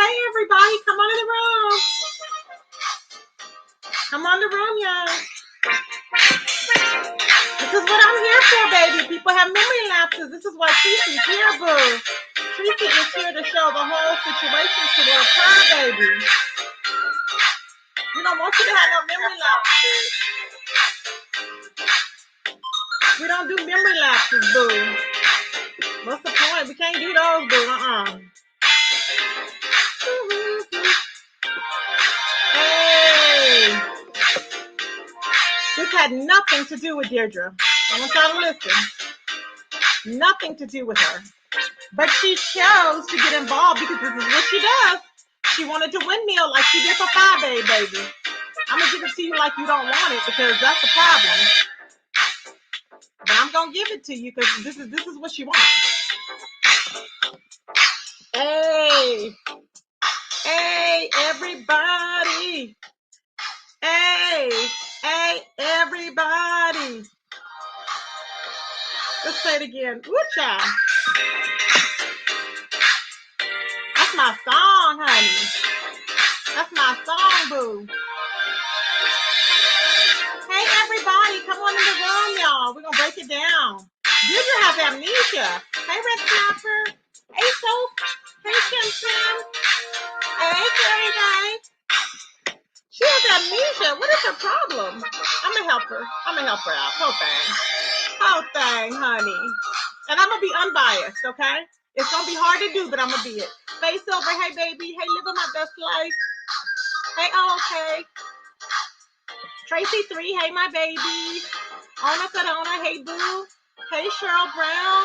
Hey, everybody, come on in the room. Come on the room, y'all. This is what I'm here for, baby. People have memory lapses. This is why Tracy's here, boo. Tracy is here to show the whole situation to the occur, baby. We don't want you to have no memory lapses. We don't do memory lapses, boo. What's the point? We can't do those, boo. Hey. This had nothing to do with Deirdre. I want y'all to listen. Nothing to do with her. But she chose to get involved because this is what she does. She wanted to windmill like she did for 5A, baby. I'm going to give it to you like you don't want it because that's the problem. But I'm going to give it to you because this is what she wants. Hey. Hey, everybody. Hey. Hey, everybody. Let's say it again. Woo, child. That's my song, honey. That's my song, boo. Hey, everybody. Come on in the room, y'all. We're going to break it down. Deirdre has amnesia. Hey, Red Snapper. Hey, Soap. Hey, Kim Kim. Hey, Fairy Day. She has amnesia. What is her problem? I'm going to help her. I'm going to help her out. Whole thing. Whole thing, honey. And I'm going to be unbiased, okay? It's going to be hard to do, but I'm going to be it. Faye Silver, hey, baby. Hey, living my best life. Hey, okay. Tracy 3, hey, my baby. Ona Sedona, hey, boo. Hey, Cheryl Brown.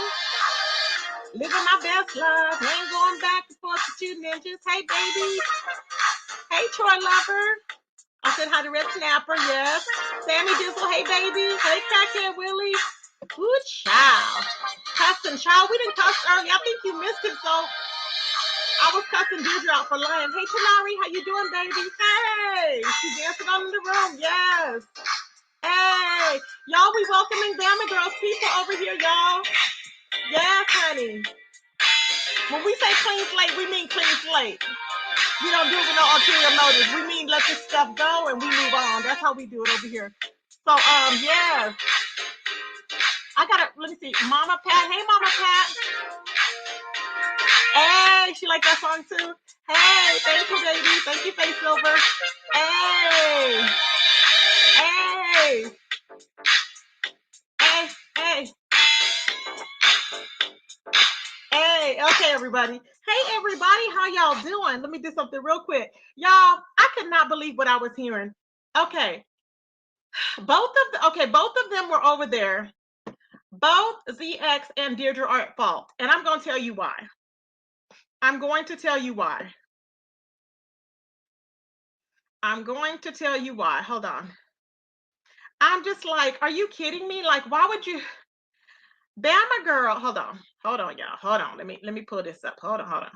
Living my best life. Ain't going back and forth to 2 ninjas. Hey, baby. Hey, Troy Lover. I said hi to Red Snapper, yes. Sammy Dizzle, hey, baby. Hey, Crackhead Willie. Good child. Cussing, child. We didn't cuss early. I think you missed it, so I was cussing Deirdre out for lying. Hey, Tanari, how you doing, baby? Hey. She's dancing on in the room, yes. Hey. Y'all, we welcoming Bama Girls people over here, y'all. Yes, honey. When we say clean slate, we mean clean slate. We don't do it with no ulterior motives. We mean let this stuff go and we move on. That's how we do it over here. So, yes. I gotta, let me see. Mama Pat. Hey, Mama Pat. Hey, she like that song too? Hey, thank you, baby. Thank you, Faye Silver. Hey. Hey. Hey, hey. Hey, okay, everybody. Hey, everybody, how y'all doing? Let me do something real quick. Y'all, I could not believe what I was hearing. Okay. Both of them were over there. Both ZX and Deirdre are at fault. And I'm going to tell you why. I'm going to tell you why. Hold on. I'm just like, are you kidding me? Like, why would you? Bama girl, hold on, y'all. Hold on. Let me pull this up. Hold on.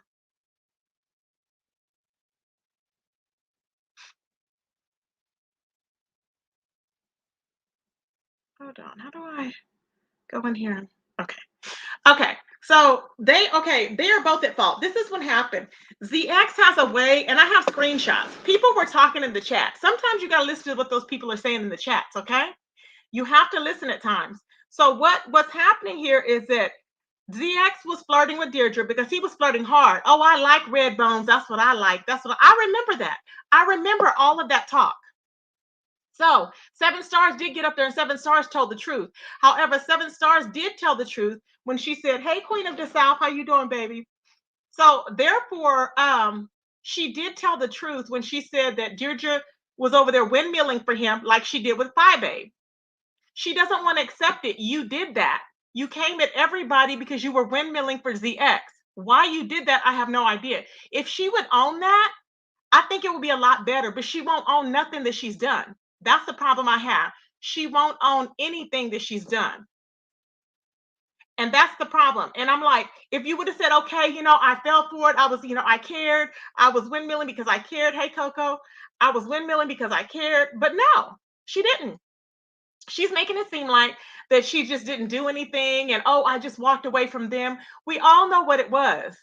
Hold on. How do I go in here? Okay. So they are both at fault. This is what happened. ZX has a way, and I have screenshots. People were talking in the chat. Sometimes you gotta listen to what those people are saying in the chats, okay? You have to listen at times. So what's happening here is that ZX was flirting with Deirdre because he was flirting hard. Oh, I like red bones. That's what I like. I remember that. I remember all of that talk. So 7 Stars did get up there and 7 Stars told the truth. However, 7 Stars did tell the truth when she said, hey, Queen of the South, how you doing, baby? So therefore, she did tell the truth when she said that Deirdre was over there windmilling for him like she did with 5A. She doesn't want to accept it. You did that. You came at everybody because you were windmilling for ZX. Why you did that, I have no idea. If she would own that, I think it would be a lot better, but she won't own nothing that she's done. That's the problem I have. She won't own anything that she's done. And that's the problem. And I'm like, if you would have said, okay, I fell for it. I was, I cared. I was windmilling because I cared. Hey, Coco, I was windmilling because I cared. But no, she didn't. She's making it seem like that she just didn't do anything. And, oh, I just walked away from them. We all know what it was.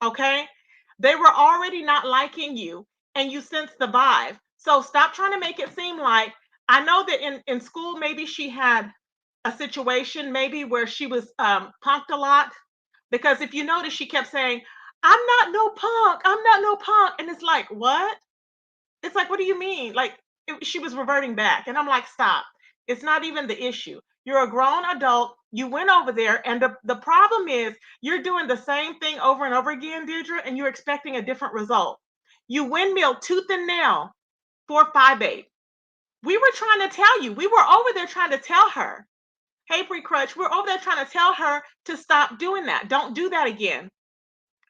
Okay. They were already not liking you, and you sense the vibe. So stop trying to make it seem like, I know that in school, maybe she had a situation, maybe where she was punked a lot. Because if you notice, she kept saying, I'm not no punk, I'm not no punk. And it's like, what? It's like, what do you mean? Like, she was reverting back. And I'm like, stop. It's not even the issue. You're a grown adult. You went over there. And the problem is you're doing the same thing over and over again, Deirdre, and you're expecting a different result. You windmill tooth and nail 458. We were trying to tell you. We were over there trying to tell her. Hey, Bree Crutch, we're over there trying to tell her to stop doing that. Don't do that again.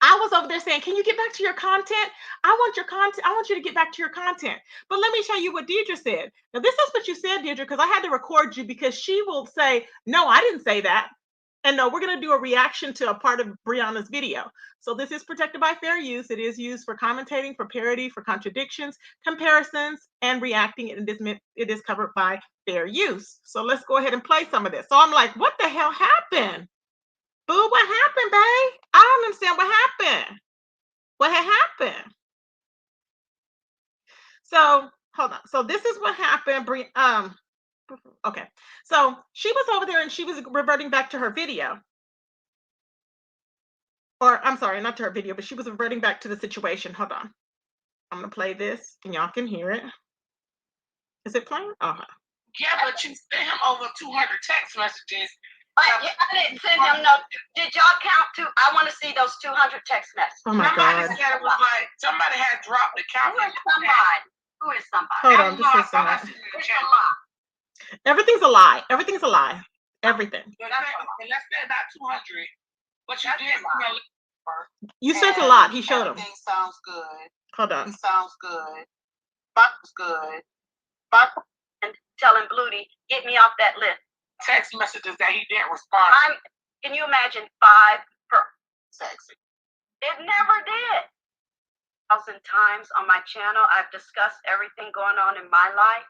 I was over there saying, can you get back to your content? I want your content. I want you to get back to your content. But let me tell you what Deirdre said. Now, this is what you said, Deirdre, because I had to record you, because she will say, no, I didn't say that. And no, we're going to do a reaction to a part of Brianna's video. So this is protected by fair use. It is used for commentating, for parody, for contradictions, comparisons, and reacting. It is covered by fair use. So let's go ahead and play some of this. So I'm like, what the hell happened? Boo, what happened, babe? I don't understand what happened. What had happened? So hold on. So this is what happened. Okay. So she was over there and she was reverting back to her video. Or I'm sorry, not to her video, but she was reverting back to the situation. Hold on. I'm gonna play this and y'all can hear it. Is it playing? Uh-huh. Yeah, but you sent him over 200 text messages. I didn't send him no. Did y'all count to? I want to see those 200 text messages. Oh my Somebody God. said it was like somebody had dropped the count. Who is somebody? Who is somebody? Hold on, just listen. It's a lie. Everything's a lie. Everything's a lie. Everything. Let's say about 200. But you did. You sent a lot. He showed them. Everything sounds good. Hold on. It sounds good. Buck's good. Buck and telling Bluty, get me off that list. Text messages that he didn't respond. Can you imagine 5 per Sexy. It never did. 1,000 times on my channel, I've discussed everything going on in my life.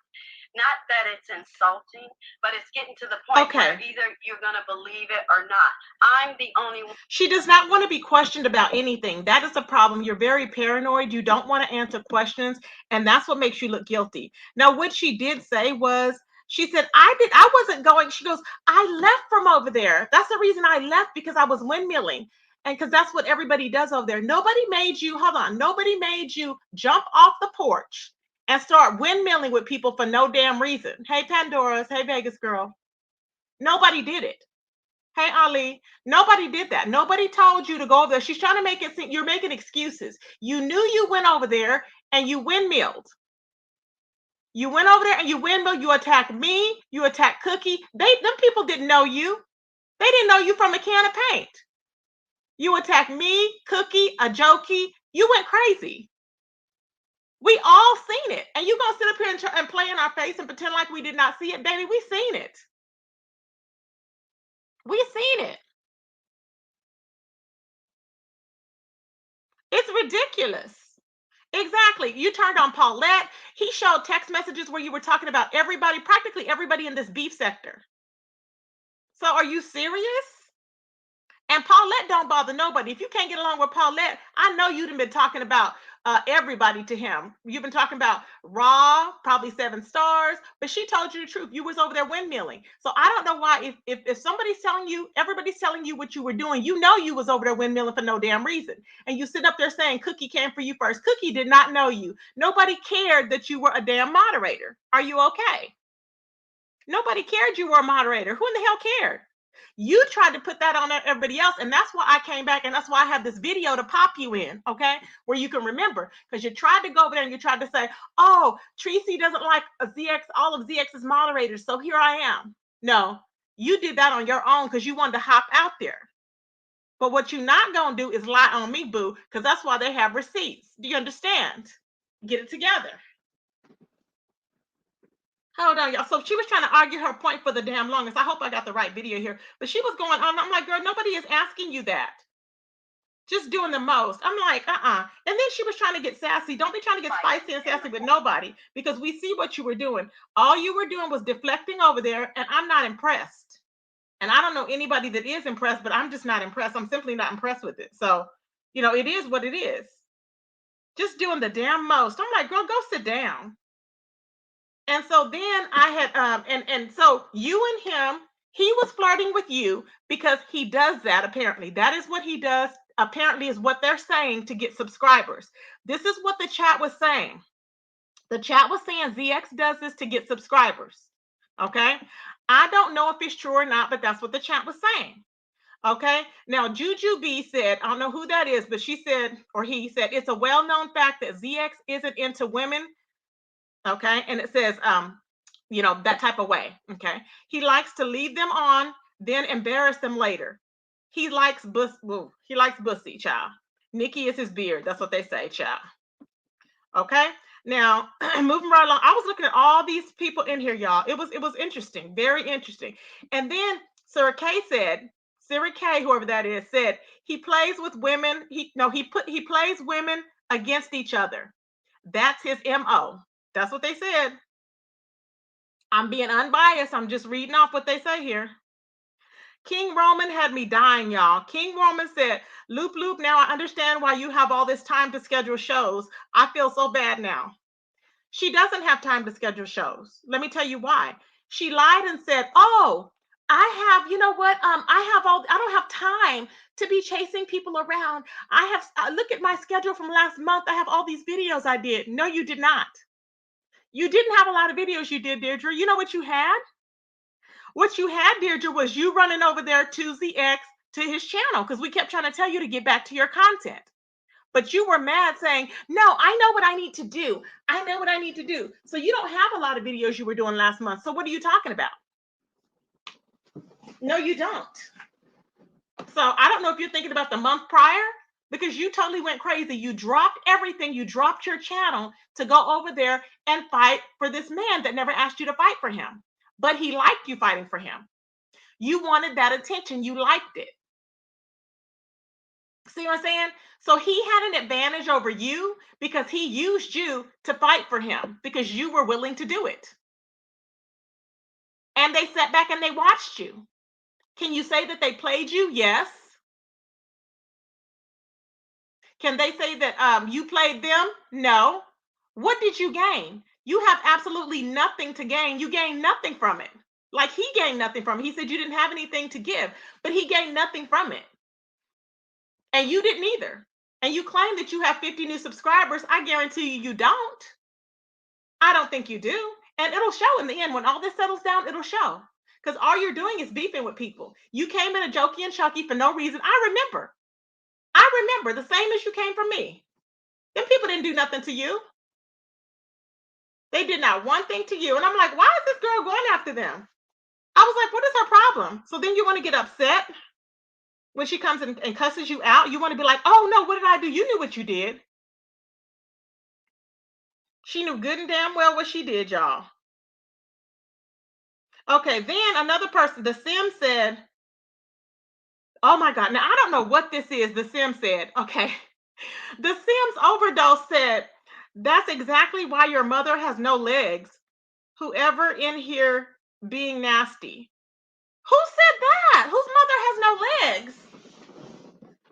Not that it's insulting, but it's getting to the point where either you're going to believe it or not. I'm the only one. She does not want to be questioned about anything. That is a problem. You're very paranoid. You don't want to answer questions, and that's what makes you look guilty. Now, what she did say was, she said, I wasn't going. She goes, I left from over there. That's the reason I left, because I was windmilling. And because that's what everybody does over there. Nobody made you, hold on, nobody made you jump off the porch and start windmilling with people for no damn reason. Hey, Pandora's. Hey, Vegas girl. Nobody did it. Hey, Ali. Nobody did that. Nobody told you to go over there. She's trying to make it seem you're making excuses. You knew you went over there and you windmilled. You went over there and you windmilled. You attacked me. You attacked Cookie. Them people didn't know you. They didn't know you from a can of paint. You attacked me, Cookie, a jokey. You went crazy. We all seen it. And you gonna sit up here and play in our face and pretend like we did not see it? Baby, we seen it. We seen it. It's ridiculous. Exactly. You turned on Paulette. He showed text messages where you were talking about everybody, practically everybody in this beef sector. So are you serious? And Paulette don't bother nobody. If you can't get along with Paulette, I know you've been talking about everybody to him. You've been talking about Raw, probably 7 stars, but she told you the truth. You was over there windmilling. So I don't know why, if somebody's telling you, everybody's telling you what you were doing, you know you was over there windmilling for no damn reason. And you sit up there saying Cookie came for you first. Cookie did not know you. Nobody cared that you were a damn moderator. Are you okay? Nobody cared you were a moderator. Who in the hell cared? You tried to put that on everybody else, and that's why I came back, and that's why I have this video to pop you in, okay, where you can remember, because you tried to go over there and you tried to say, oh, Tracy doesn't like all of ZX's moderators, so here I am. No, you did that on your own because you wanted to hop out there. But what you're not going to do is lie on me, boo, because that's why they have receipts. Do you understand? Get it together. Hold on, y'all. So she was trying to argue her point for the damn longest. I hope I got the right video here. But she was going on. I'm like, girl, nobody is asking you that. Just doing the most. I'm like, And then she was trying to get sassy. Don't be trying to get spicy and sassy with nobody, because we see what you were doing. All you were doing was deflecting over there, and I'm not impressed. And I don't know anybody that is impressed, but I'm just not impressed. I'm simply not impressed with it. So, it is what it is. just doing the damn most. I'm like, girl, go sit down. And so then I had and so you and him, he was flirting with you because he does that apparently. That is what he does. Apparently is what they're saying to get subscribers. This is what the chat was saying. The chat was saying ZX does this to get subscribers. Okay? I don't know if it's true or not, but that's what the chat was saying. Okay. Now, Juju B said, I don't know who that is, but she said, or he said, it's a well-known fact that ZX isn't into women. Okay. And it says, that type of way. Okay. He likes to leave them on, then embarrass them later. He likes bussy, child. Nikki is his beard. That's what they say, child. Okay. Now, moving right along, I was looking at all these people in here, y'all. It was interesting, very interesting. And then Siri K, whoever that is, said he plays with women. He plays women against each other. That's his MO. That's what they said. I'm being unbiased. I'm just reading off what they say here. King Roman had me dying, y'all. King Roman said, Loop, now I understand why you have all this time to schedule shows. I feel so bad now. She doesn't have time to schedule shows. Let me tell you why. She lied and said, oh, I have, you know what? I don't have time to be chasing people around. Look at my schedule from last month. I have all these videos I did. No, you did not. You didn't have a lot of videos you did, Deirdre. You know what you had? What you had, Deirdre, was you running over there to ZX to his channel because we kept trying to tell you to get back to your content. But you were mad saying, no, I know what I need to do. I know what I need to do. So you don't have a lot of videos you were doing last month. So what are you talking about? No, you don't. So I don't know if you're thinking about the month prior because you totally went crazy. You dropped everything. You dropped your channel to go over there and fight for this man that never asked you to fight for him. But he liked you fighting for him. You wanted that attention. You liked it. See what I'm saying? So he had an advantage over you because he used you to fight for him because you were willing to do it. And they sat back and they watched you. Can you say that they played you? Yes. Can they say that you played them? No. What did you gain? You have absolutely nothing to gain. You gained nothing from it. Like he gained nothing from it. He said you didn't have anything to give, but he gained nothing from it. And you didn't either. And you claim that you have 50 new subscribers. I guarantee you don't. I don't think you do. And it'll show in the end. When all this settles down, it'll show. Because all you're doing is beefing with people. You came in a jokey and chucky for no reason. I remember the same as you came from me. Them people didn't do nothing to you. They did not one thing to you. And I'm like, why is this girl going after them? I was like, what is her problem? So then you want to get upset when she comes and cusses you out. You want to be like, oh no, what did I do? You knew what you did. She knew good and damn well what she did, y'all. Okay, then another person, the Sim said, oh my God. Now, I don't know what this is. The Sim said, okay. The Sims Overdose said, that's exactly why your mother has no legs. Whoever in here being nasty. Who said that? Whose mother has no legs?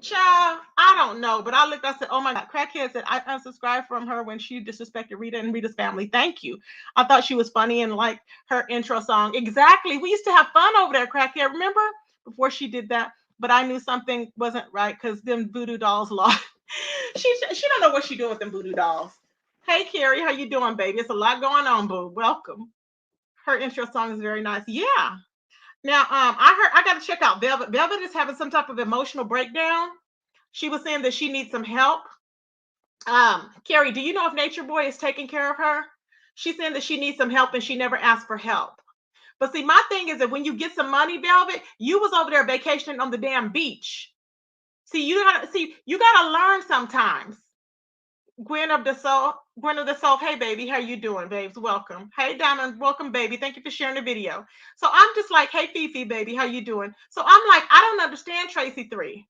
Child, I don't know, but I looked, I said, oh my God, Crackhead said, I unsubscribed from her when she disrespected Rita and Rita's family. Thank you. I thought she was funny and liked her intro song. Exactly. We used to have fun over there, Crackhead. Remember? Before she did that. But I knew something wasn't right because them voodoo dolls lost. She don't know what she doing with them voodoo dolls. Hey, Carrie, how you doing, baby? It's a lot going on, boo. Welcome. Her intro song is very nice. Yeah. Now, I got to check out Velvet. Velvet is having some type of emotional breakdown. She was saying that she needs some help. Carrie, do you know if Nature Boy is taking care of her? She's saying that she needs some help and she never asked for help. But see, my thing is that when you get some money, Velvet, you was over there vacationing on the damn beach. See, you gotta learn sometimes. Gwen of the Soul. Hey, baby, how you doing, babes? Welcome. Hey, Diamond, welcome, baby. Thank you for sharing the video. So I'm just like, hey, Fifi, baby, how you doing? So I'm like, I don't understand Tracy 3.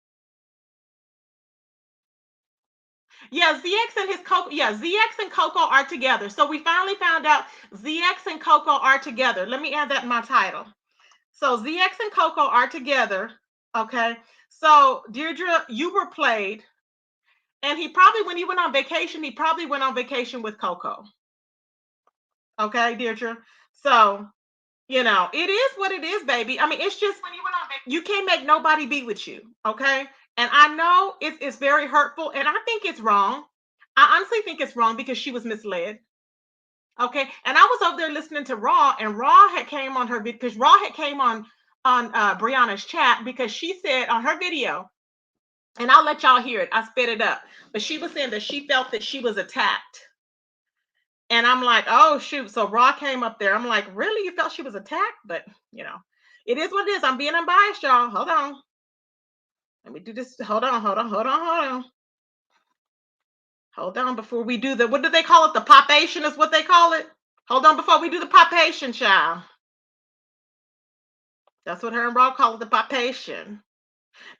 Yeah, ZX and his Coco. Yeah, ZX and Coco are together. So we finally found out ZX and Coco are together. Let me add that in my title. So ZX and Coco are together. Okay. So Deirdre, you were played. And he probably, when he went on vacation, he probably went on vacation with Coco. Okay, Deirdre. So, it is what it is, baby. I mean, it's just when you went on vacation, you can't make nobody be with you. Okay. And I know it's very hurtful. And I think it's wrong. I honestly think it's wrong because she was misled. Okay. And I was over there listening to Raw, and Raw had came on her because Raw had came on Brianna's chat because she said on her video, and I'll let y'all hear it. I sped it up, but she was saying that she felt that she was attacked. And I'm like, oh shoot. So Raw came up there. I'm like, really? You felt she was attacked? But it is what it is. I'm being unbiased, y'all. Hold on. Let me do this. Hold on. Hold on before we do what do they call it? The popation is what they call it. Hold on before we do the popation, child. That's what her and Raw call it, the popation.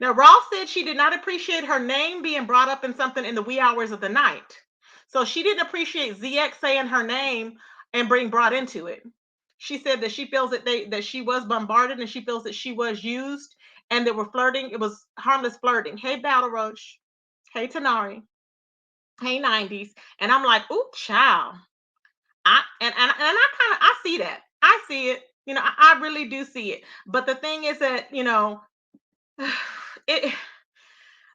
Now, Raw said she did not appreciate her name being brought up in something in the wee hours of the night. So she didn't appreciate ZX saying her name and being brought into it. She said that she feels that she was bombarded, and she feels that she was used, and they were flirting. It was harmless flirting. Hey, Battle Roach. Hey, Tanari. Hey, 90s. And I'm like, ooh, child. I see that. I see it. I really do see it. But the thing is that, it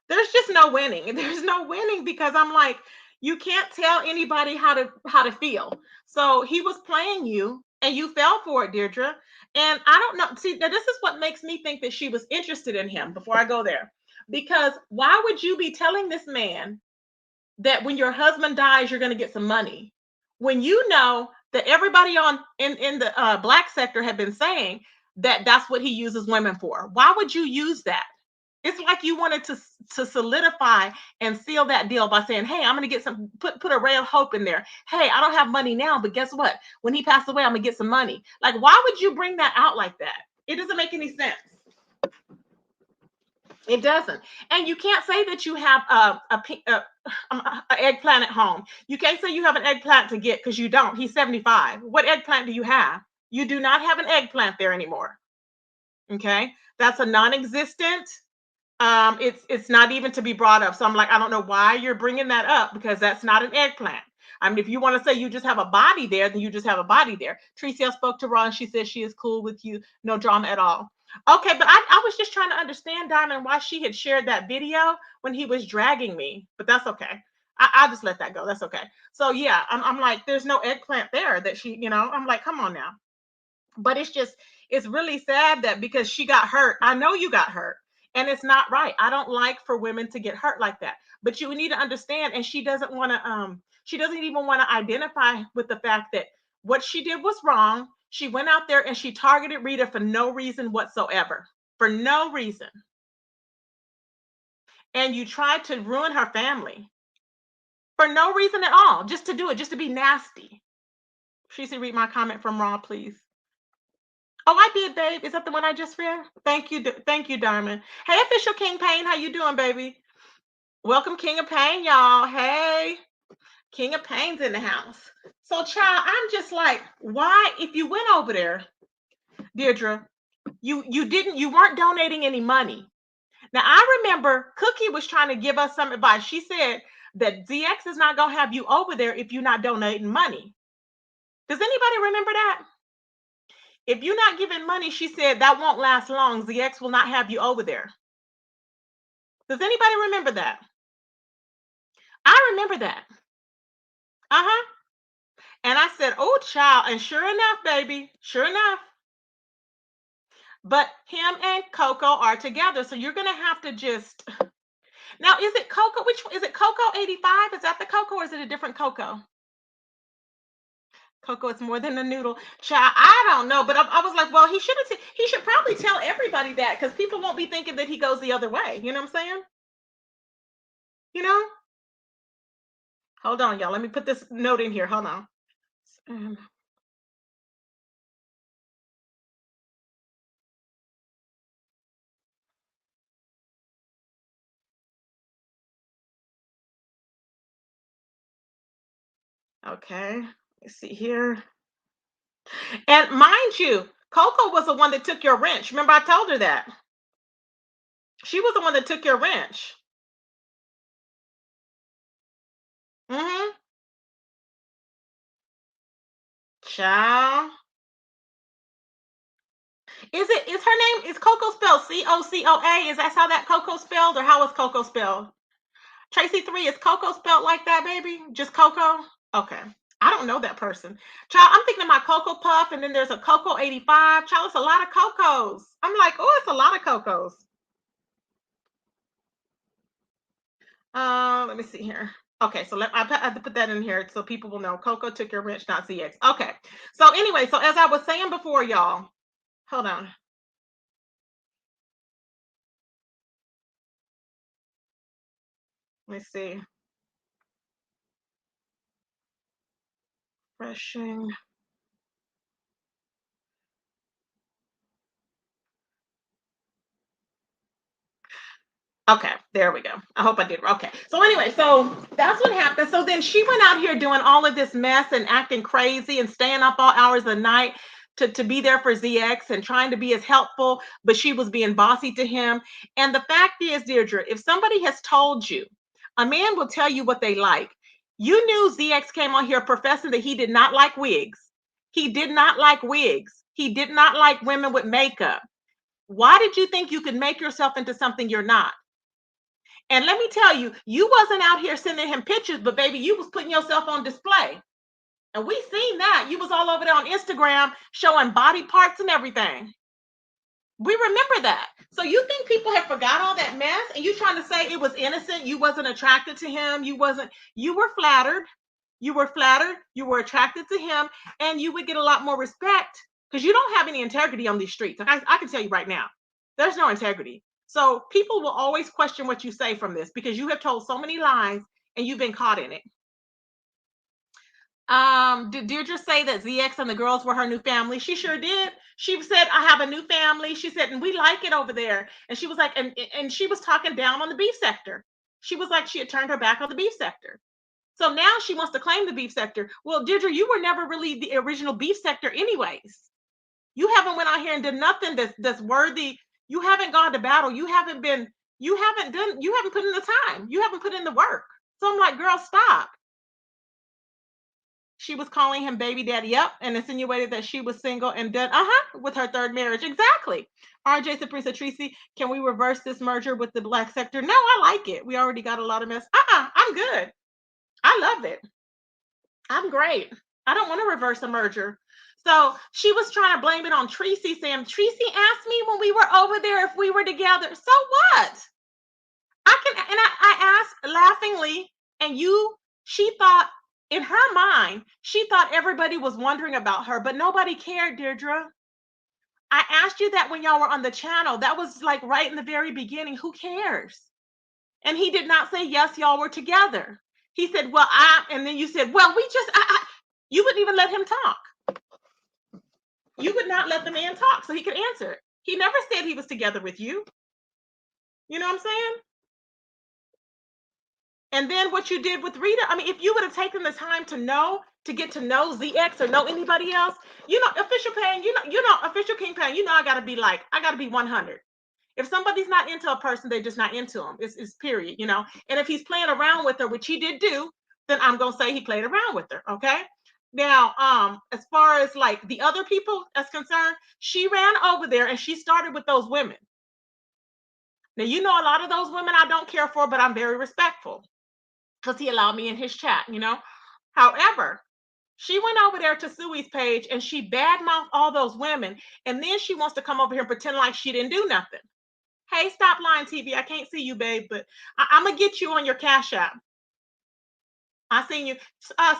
there's just no winning. There's no winning because I'm like, you can't tell anybody how to feel. So he was playing you and you fell for it, Deirdre. And I don't know. See, now this is what makes me think that she was interested in him before I go there. Because why would you be telling this man that when your husband dies, you're going to get some money? When you know that everybody in the black sector had been saying that that's what he uses women for. Why would you use that? It's like you wanted to solidify and seal that deal by saying, hey, I'm going to get some, put a ray of hope in there. Hey, I don't have money now, but guess what? When he passed away, I'm going to get some money. Like, why would you bring that out like that? It doesn't make any sense. It doesn't. And you can't say that you have an eggplant at home. You can't say you have an eggplant to get because you don't. He's 75. What eggplant do you have? You do not have an eggplant there anymore. Okay. That's a non-existent. It's not even to be brought up. So I'm like, I don't know why you're bringing that up because that's not an eggplant. I mean, if you want to say you just have a body there, then you just have a body there. Tricia spoke to Ron. She said she is cool with you. No drama at all. Okay, but I was just trying to understand, Diamond, why she had shared that video when he was dragging me. But that's okay. I'll just let that go. That's okay. So yeah, I'm like, there's no eggplant there that she, I'm like, come on now. But it's really sad that because she got hurt. I know you got hurt. And it's not right. I don't like for women to get hurt like that. But you need to understand, and she doesn't even want to identify with the fact that what she did was wrong. She went out there and she targeted Rita for no reason whatsoever. For no reason. And you tried to ruin her family. For no reason at all. Just to do it. Just to be nasty. She said, read my comment from Raw, please. Oh, I did, babe. Is that the one I just read? Thank you, Diamond. Hey, official King Payne, how you doing, baby? Welcome, King of Pain, y'all. Hey, King of Pain's in the house. So, child, I'm just like, why? If you went over there, Deirdre, you weren't donating any money. Now, I remember Cookie was trying to give us some advice. She said that ZX is not gonna have you over there if you're not donating money. Does anybody remember that? If you're not giving money, she said that won't last long. ZX will not have you over there. Does anybody remember that? I remember that. Uh-huh. And I said, oh, child. And sure enough, baby, sure enough. But him and Coco are together. So you're going to have to just. Now, is it Coco? Which is it? Coco 85? Is that the Coco or is it a different Coco? Coco, it's more than a noodle. Child, I don't know. But I was like, well, he should probably tell everybody that because people won't be thinking that he goes the other way. You know what I'm saying? You know? Hold on, y'all. Let me put this note in here. Hold on. Okay. Let's see here. And mind you, Coco was the one that took your wrench. Remember, I told her that. She was the one that took your wrench. Mm-hmm. Child. Is her name, is Coco spelled Cocoa? Is that how that Coco spelled, or how is Coco spelled? Tracy 3, is Coco spelled like that, baby? Just Coco? Okay. I don't know that person. Child, I'm thinking about Coco Puff, and then there's a Coco 85. Child, it's a lot of Cocos. I'm like, oh, it's a lot of Cocos. Let me see here. Okay, so I have to put that in here so people will know. Coco took your wrench, not ZX. Okay. So anyway, so as I was saying before, y'all, hold on. Let me see. Refreshing. Okay, there we go. I hope I did. Okay. So anyway, so that's what happened. So then she went out here doing all of this mess and acting crazy and staying up all hours of the night to be there for ZX and trying to be as helpful, but she was being bossy to him. And the fact is, Deirdre, if somebody has told you, a man will tell you what they like. You knew ZX came on here professing that he did not like wigs. He did not like wigs. He did not like women with makeup. Why did you think you could make yourself into something you're not? And let me tell you, you wasn't out here sending him pictures, but baby, you was putting yourself on display. And we seen that. You was all over there on Instagram showing body parts and everything. We remember that. So you think people have forgot all that mess, and you trying to say it was innocent, you wasn't attracted to him, you were flattered. You were flattered, you were attracted to him, and you would get a lot more respect because you don't have any integrity on these streets. Like I can tell you right now, there's no integrity. So people will always question what you say from this because you have told so many lies and you've been caught in it. Did Deirdre say that ZX and the girls were her new family? She sure did. She said, I have a new family. She said, and we like it over there. And she was like, and she was talking down on the beef sector. She was like, she had turned her back on the beef sector. So now she wants to claim the beef sector. Well, Deirdre, you were never really the original beef sector anyways. You haven't went out here and done nothing that's worthy. You haven't gone to battle. You haven't put in the time. You haven't put in the work. So I'm like, girl, stop. She was calling him baby daddy up and insinuated that she was single and done with her third marriage. Exactly. RJ Saprisa Tracy, can we reverse this merger with the black sector? No, I like it. We already got a lot of mess. I'm good. I love it. I'm great. I don't want to reverse a merger. So she was trying to blame it on Tracy, saying, Tracy asked me when we were over there if we were together. So what? I asked laughingly, and she thought, in her mind, she thought everybody was wondering about her, but nobody cared, Deirdre. I asked you that when y'all were on the channel. That was like right in the very beginning. Who cares? And he did not say, yes, y'all were together. He said, well, and then you said, well, we just, you wouldn't even let him talk. You would not let the man talk so he could answer it. He never said he was together with you. You know what I'm saying? And then what you did with Rita, I mean, if you would have taken the time to get to know ZX or know anybody else, official Pain, official King Pain, I gotta be 100. If somebody's not into a person, they're just not into them. It's period, And if he's playing around with her, which he did do, then I'm gonna say he played around with her. Okay. Now, as far as like the other people as concerned, she ran over there and she started with those women. Now, a lot of those women I don't care for, but I'm very respectful because he allowed me in his chat, However, she went over there to Sui's page and she badmouthed all those women. And then she wants to come over here and pretend like she didn't do nothing. Hey, Stop Lying TV. I can't see you, babe, but I'm going to get you on your Cash App. I seen you.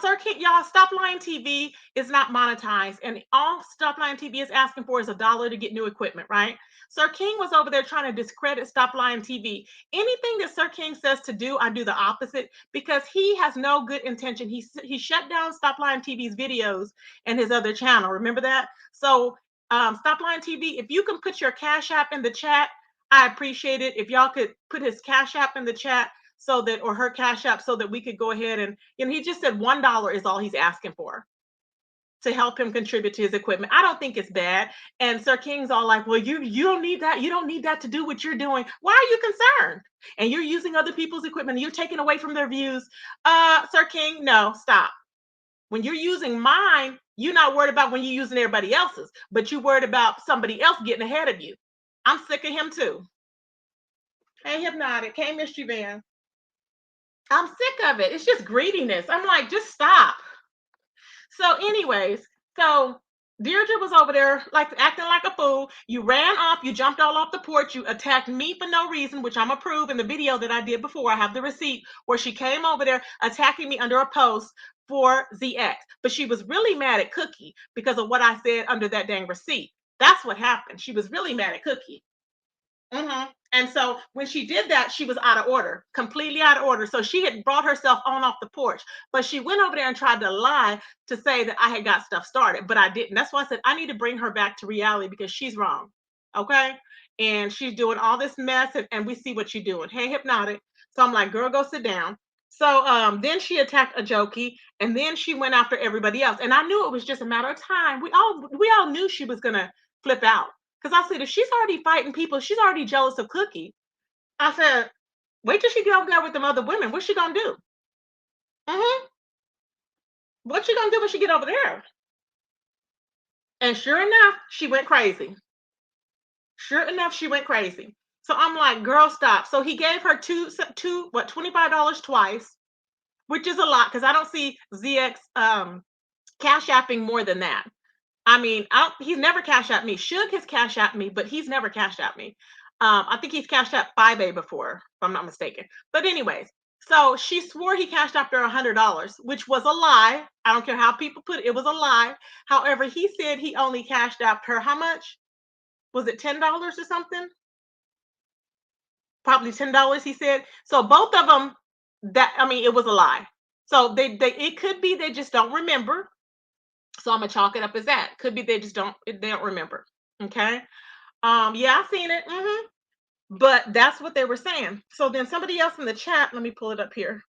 Sir King, y'all, Stop Lying TV is not monetized. And all Stop Lying TV is asking for is $1 to get new equipment, right? Sir King was over there trying to discredit Stop Lying TV. Anything that Sir King says to do, I do the opposite because he has no good intention. He shut down Stop Lying TV's videos and his other channel. Remember that? So Stop Lying TV, if you can put your Cash App in the chat, I appreciate it. If y'all could put his Cash App in the chat, or her Cash App, so that we could go ahead and he just said $1 is all he's asking for. to help him contribute to his equipment. I don't think it's bad. And Sir King's all like, well, you don't need that. You don't need that to do what you're doing. Why are you concerned? And you're using other people's equipment and you're taking away from their views. Sir King, no, stop. When you're using mine, you're not worried about when you're using everybody else's, but you're worried about somebody else getting ahead of you. I'm sick of him too. Hey, Hypnotic. Hey, Mystery Van. I'm sick of it. It's just greediness. I'm like, just stop. So, anyways, so Deirdre was over there like acting like a fool. You ran off, you jumped all off the porch, you attacked me for no reason, which I'm approved in the video that I did before. I have the receipt where she came over there attacking me under a post for ZX. But she was really mad at Cookie because of what I said under that dang receipt. That's what happened. She was really mad at Cookie. And so when she did that, she was out of order, completely out of order. So she had brought herself on off the porch, but she went over there and tried to lie to say that I had got stuff started, but I didn't. That's why I said I need to bring her back to reality because she's wrong. Okay. And she's doing all this mess and we see what she's doing. Hey, Hypnotic. So I'm like, girl, go sit down. So then she attacked a jokey and then she went after everybody else. And I knew it was just a matter of time. We all knew she was gonna flip out. Because I said, if she's already fighting people, she's already jealous of Cookie. I said, wait till she get over there with them other women. What's she gonna do? What's she gonna do when she get over there? And sure enough, she went crazy. Sure enough, she went crazy. So I'm like, girl, stop. So he gave her $25 twice, which is a lot because I don't see ZX cash apping more than that. I mean, he's never cashed out me. Suge has cashed out me, but he's never cashed out me. I think he's cashed out 5A before, if I'm not mistaken. But anyways, so she swore he cashed out her $100, which was a lie. I don't care how people put it. It was a lie. However, he said he only cashed out her how much? Was it $10 or something? Probably $10, he said. So both of them, it was a lie. So it could be they just don't remember. So I'm gonna chalk it up as that. Could be they don't remember. Okay. Yeah, I've seen it. But that's what they were saying. So then somebody else in the chat, let me pull it up here.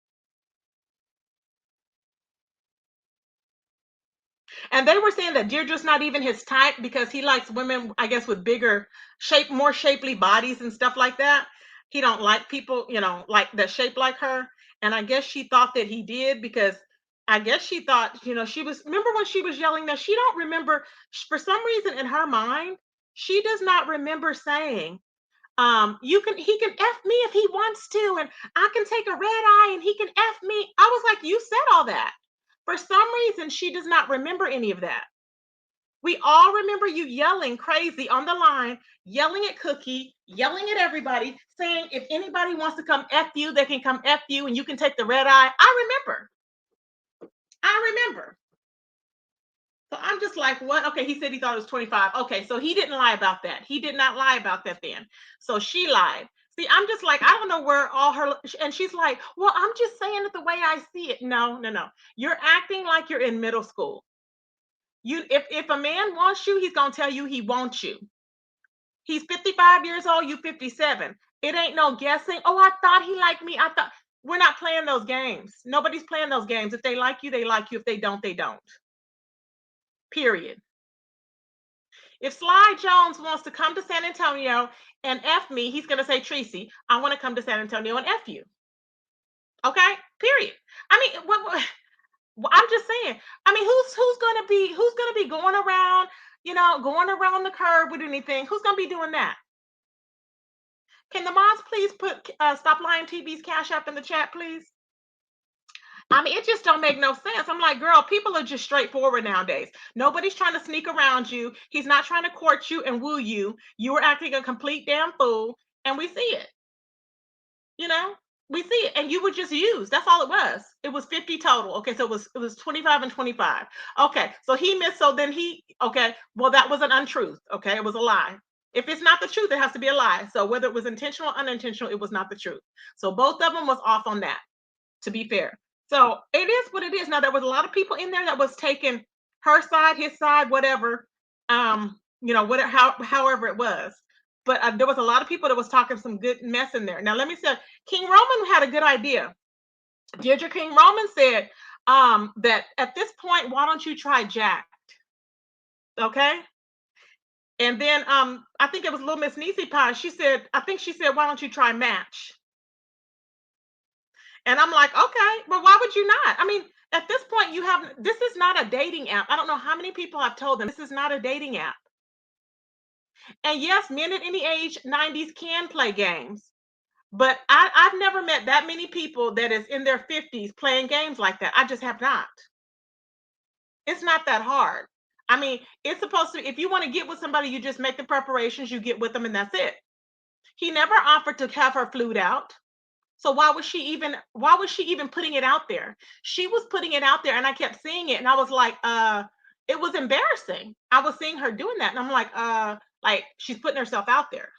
And they were saying that Deirdre's not even his type because he likes women, I guess, with bigger more shapely bodies and stuff like that. He don't like people, like that shape like her. And I guess she thought that he did because I guess she thought, remember when she was yelling that she don't remember, for some reason in her mind, she does not remember saying, he can F me if he wants to, and I can take a red eye and he can F me. I was like, you said all that. For some reason, she does not remember any of that. We all remember you yelling crazy on the line, yelling at Cookie, yelling at everybody, saying if anybody wants to come F you, they can come F you and you can take the red eye. I remember. So I'm just like, what? Okay, he said he thought it was 25. Okay, so he didn't lie about that. He did not lie about that then. So she lied. See, I'm just like, I don't know where all her, and she's like, well, I'm just saying it the way I see it. No. You're acting like you're in middle school. If a man wants you, he's going to tell you he wants you. He's 55 years old, you 57. It ain't no guessing. Oh, I thought he liked me. We're not playing those games. Nobody's playing those games. If they like you, they like you. If they don't, they don't. Period. If Sly Jones wants to come to San Antonio and F me, he's going to say, Tracy, I want to come to San Antonio and F you. Okay? Period. I mean, I'm just saying. I mean, who's going to be going around, going around the curb with anything? Who's going to be doing that? Can the moms please put Stop Lying TV's Cash App in the chat, please? I mean, it just don't make no sense. I'm like, girl, people are just straightforward nowadays. Nobody's trying to sneak around you. He's not trying to court you and woo you. You were acting a complete damn fool, and we see it. We see it, and you were just used. That's all it was. It was 50 total. Okay, so it was 25 and 25. Okay, so he missed. So then well, that was an untruth. Okay, it was a lie. If it's not the truth, it has to be a lie. So whether it was intentional or unintentional, it was not the truth. So both of them was off on that, to be fair. So it is what it is. Now, there was a lot of people in there that was taking her side, his side, whatever, however it was. But there was a lot of people that was talking some good mess in there. Now, let me say, King Roman had a good idea. Deirdre King Roman said that at this point, why don't you try Jack? Okay. And then I think it was Little Miss Niecy Pie. I think she said, why don't you try Match? And I'm like, okay, but why would you not? I mean, at this point, this is not a dating app. I don't know how many people I've told them this is not a dating app. And yes, men at any age, 90s can play games. But I've never met that many people that is in their 50s playing games like that. I just have not. It's not that hard. I mean, it's supposed to, if you want to get with somebody, you just make the preparations, you get with them, and that's it. He never offered to have her flued out. So why was she even putting it out there? She was putting it out there and I kept seeing it and I was like, it was embarrassing. I was seeing her doing that and I'm like she's putting herself out there.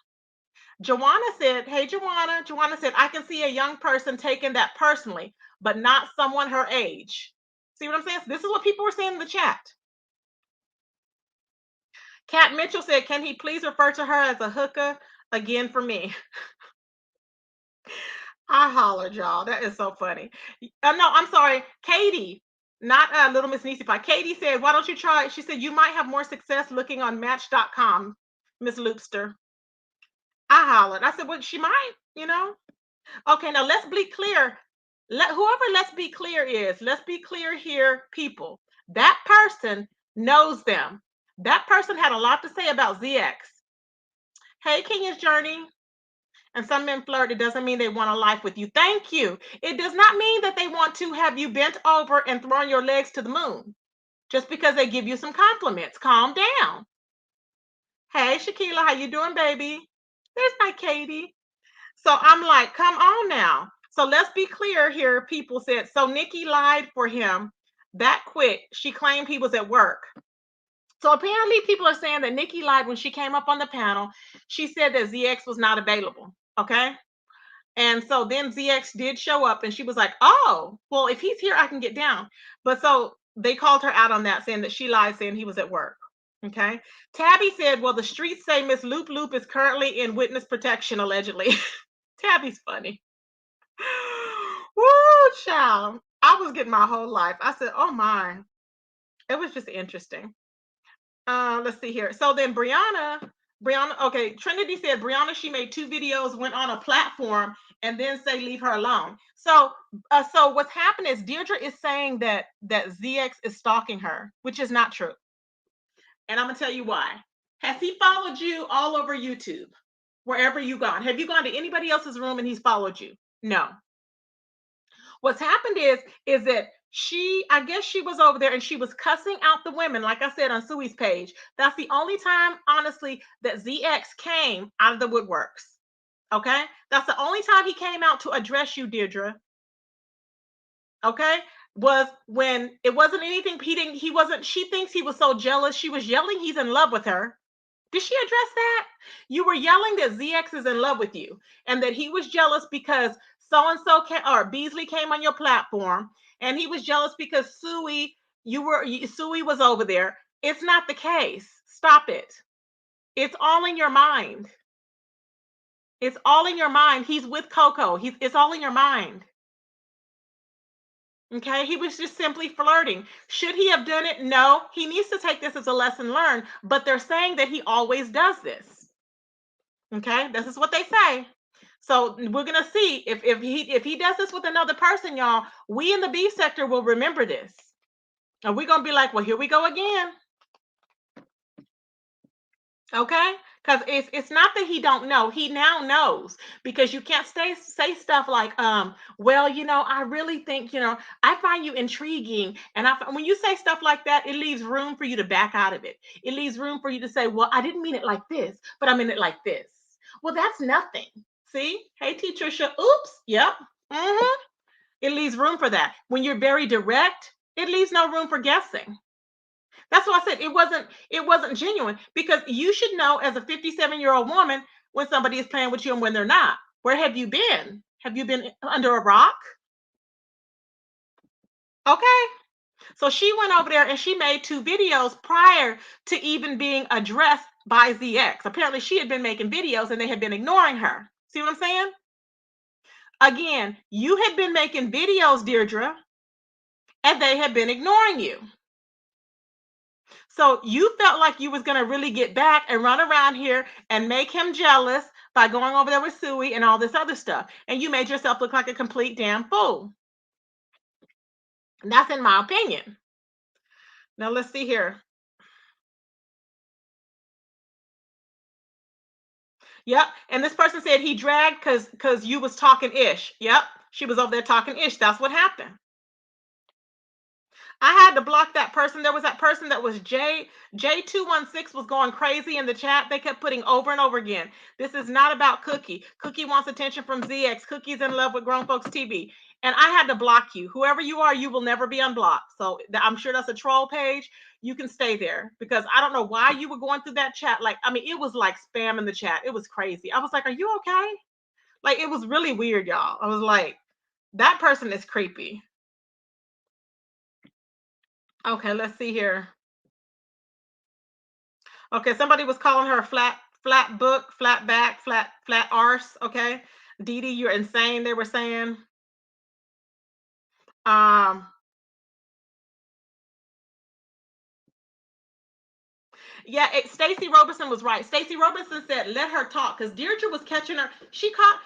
Joanna said, hey, Joanna said, I can see a young person taking that personally, but not someone her age. See what I'm saying? So this is what people were saying in the chat. Kat Mitchell said, can he please refer to her as a hooker again for me? I hollered, y'all. That is so funny. No, I'm sorry. Katie, not Little Miss Niecy Pie. Katie said, why don't you try it? She said, you might have more success looking on Match.com, Miss Loopster. I hollered. I said, well, she might, you know. Okay, now let's be clear. Let's be clear here, people. That person knows them. That person had a lot to say about ZX. Hey, Kenya's Journey. And some men flirt. It doesn't mean they want a life with you. Thank you. It does not mean that they want to have you bent over and throwing your legs to the moon just because they give you some compliments. Calm down. Hey, Shakila, how you doing, baby? There's my Katie. So I'm like, come on now. So let's be clear here. People said, so Nikki lied for him that quick. She claimed he was at work. So apparently people are saying that Nikki lied when she came up on the panel. She said that ZX was not available. Okay. And so then ZX did show up and she was like, oh, well, if he's here, I can get down. But so they called her out on that, saying that she lied, saying he was at work. Okay. Tabby said, well, the streets say Miss Loop Loop is currently in witness protection, allegedly. Tabby's funny. Woo, child. I was getting my whole life. I said, oh my. It was just interesting. Let's see here. So then Brianna, okay, Trinity said Brianna, she made 2 videos, went on a platform, and then say leave her alone. So what's happened is Deirdre is saying that ZX is stalking her, which is not true. And I'm gonna tell you why. Has he followed you all over YouTube, wherever you gone? Have you gone to anybody else's room and he's followed you? No. What's happened is that I guess she was over there and she was cussing out the women, like I said on Sui's page. That's the only time, honestly, that ZX came out of the woodworks. Okay, that's the only time he came out to address you, Deirdre. Okay, was when it wasn't anything. He wasn't. She thinks he was so jealous. She was yelling he's in love with her. Did she address that? You were yelling that ZX is in love with you and that he was jealous because so-and-so or Beasley came on your platform and he was jealous because Sui was over there. It's not the case. Stop it. It's all in your mind. It's all in your mind. He's with Coco. It's all in your mind. Okay, he was just simply flirting. Should he have done it? No, he needs to take this as a lesson learned, but they're saying that he always does this. Okay, this is what they say. So we're gonna see if he does this with another person, y'all. We in the B sector will remember this, and we're gonna be like, well, here we go again. Okay, because it's not that he don't know. He now knows, because you can't say stuff like, well, I really think, I find you intriguing, and when you say stuff like that, it leaves room for you to back out of it. It leaves room for you to say, well, I didn't mean it like this, but I meant it like this. Well, that's nothing. See? Hey, T. Trisha. Oops. Yep. Mm-hmm. It leaves room for that. When you're very direct, it leaves no room for guessing. That's why I said it wasn't genuine, because you should know as a 57-year-old woman when somebody is playing with you and when they're not. Where have you been? Have you been under a rock? Okay. So she went over there and she made 2 videos prior to even being addressed by ZX. Apparently she had been making videos and they had been ignoring her. See what I'm saying? Again, you had been making videos, Deirdre, and they had been ignoring you. So you felt like you was going to really get back and run around here and make him jealous by going over there with Suey and all this other stuff. And you made yourself look like a complete damn fool. And that's in my opinion. Now let's see here. Yep. And this person said he dragged because you was talking ish. Yep. She was over there talking ish. That's what happened. I had to block that person. There was that person that was J216 was going crazy in the chat. They kept putting over and over again. This is not about Cookie. Cookie wants attention from ZX. Cookie's in love with Grown Folks TV. And I had to block you. Whoever you are, you will never be unblocked. So I'm sure that's a troll page. You can stay there because I don't know why you were going through that chat. Like, I mean, it was like spam in the chat. It was crazy. I was like, are you okay? Like, it was really weird, y'all. I was like, that person is creepy. Okay, let's see here. Okay, somebody was calling her flat book, flat back, flat arse. Okay, Dee, you're insane. They were saying. Yeah, Stacey Robertson was right. Stacey Robertson said, "Let her talk," because Deirdre was catching her. She caught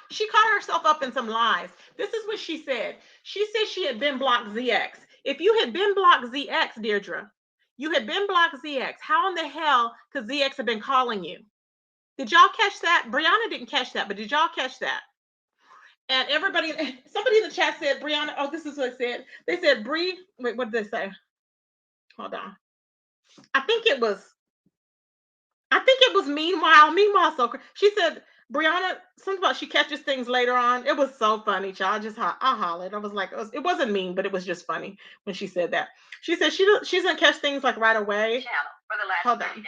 herself up in some lies. This is what she said. She said she had been blocked ZX. If you had been blocked ZX, Deirdre, you had been blocked ZX. How in the hell could ZX have been calling you? Did y'all catch that? Brianna didn't catch that, but did y'all catch that? And somebody in the chat said, Brianna, oh, this is what they said. They said, Bree, wait, what did they say? Hold on. I think it was Meanwhile, so she said, Brianna, something about she catches things later on. It was so funny, child. I hollered. I was like, it wasn't mean, but it was just funny when she said that. She said she doesn't catch things like right away. Channel for the last 30 days.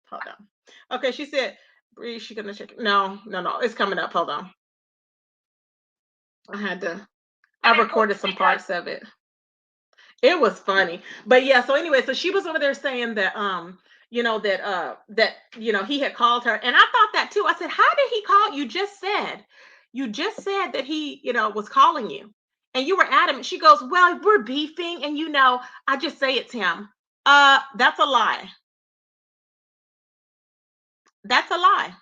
Hold on. Okay, she said, Bree, she gonna check it. No, it's coming up. Hold on. I recorded some parts of it. It was funny. But yeah, so anyway, so she was over there saying that he had called her. And I thought that too. I said, how did he call? You just said that he, was calling you. And you were adamant. She goes, well, we're beefing, and I just say it's him. That's a lie. That's a lie.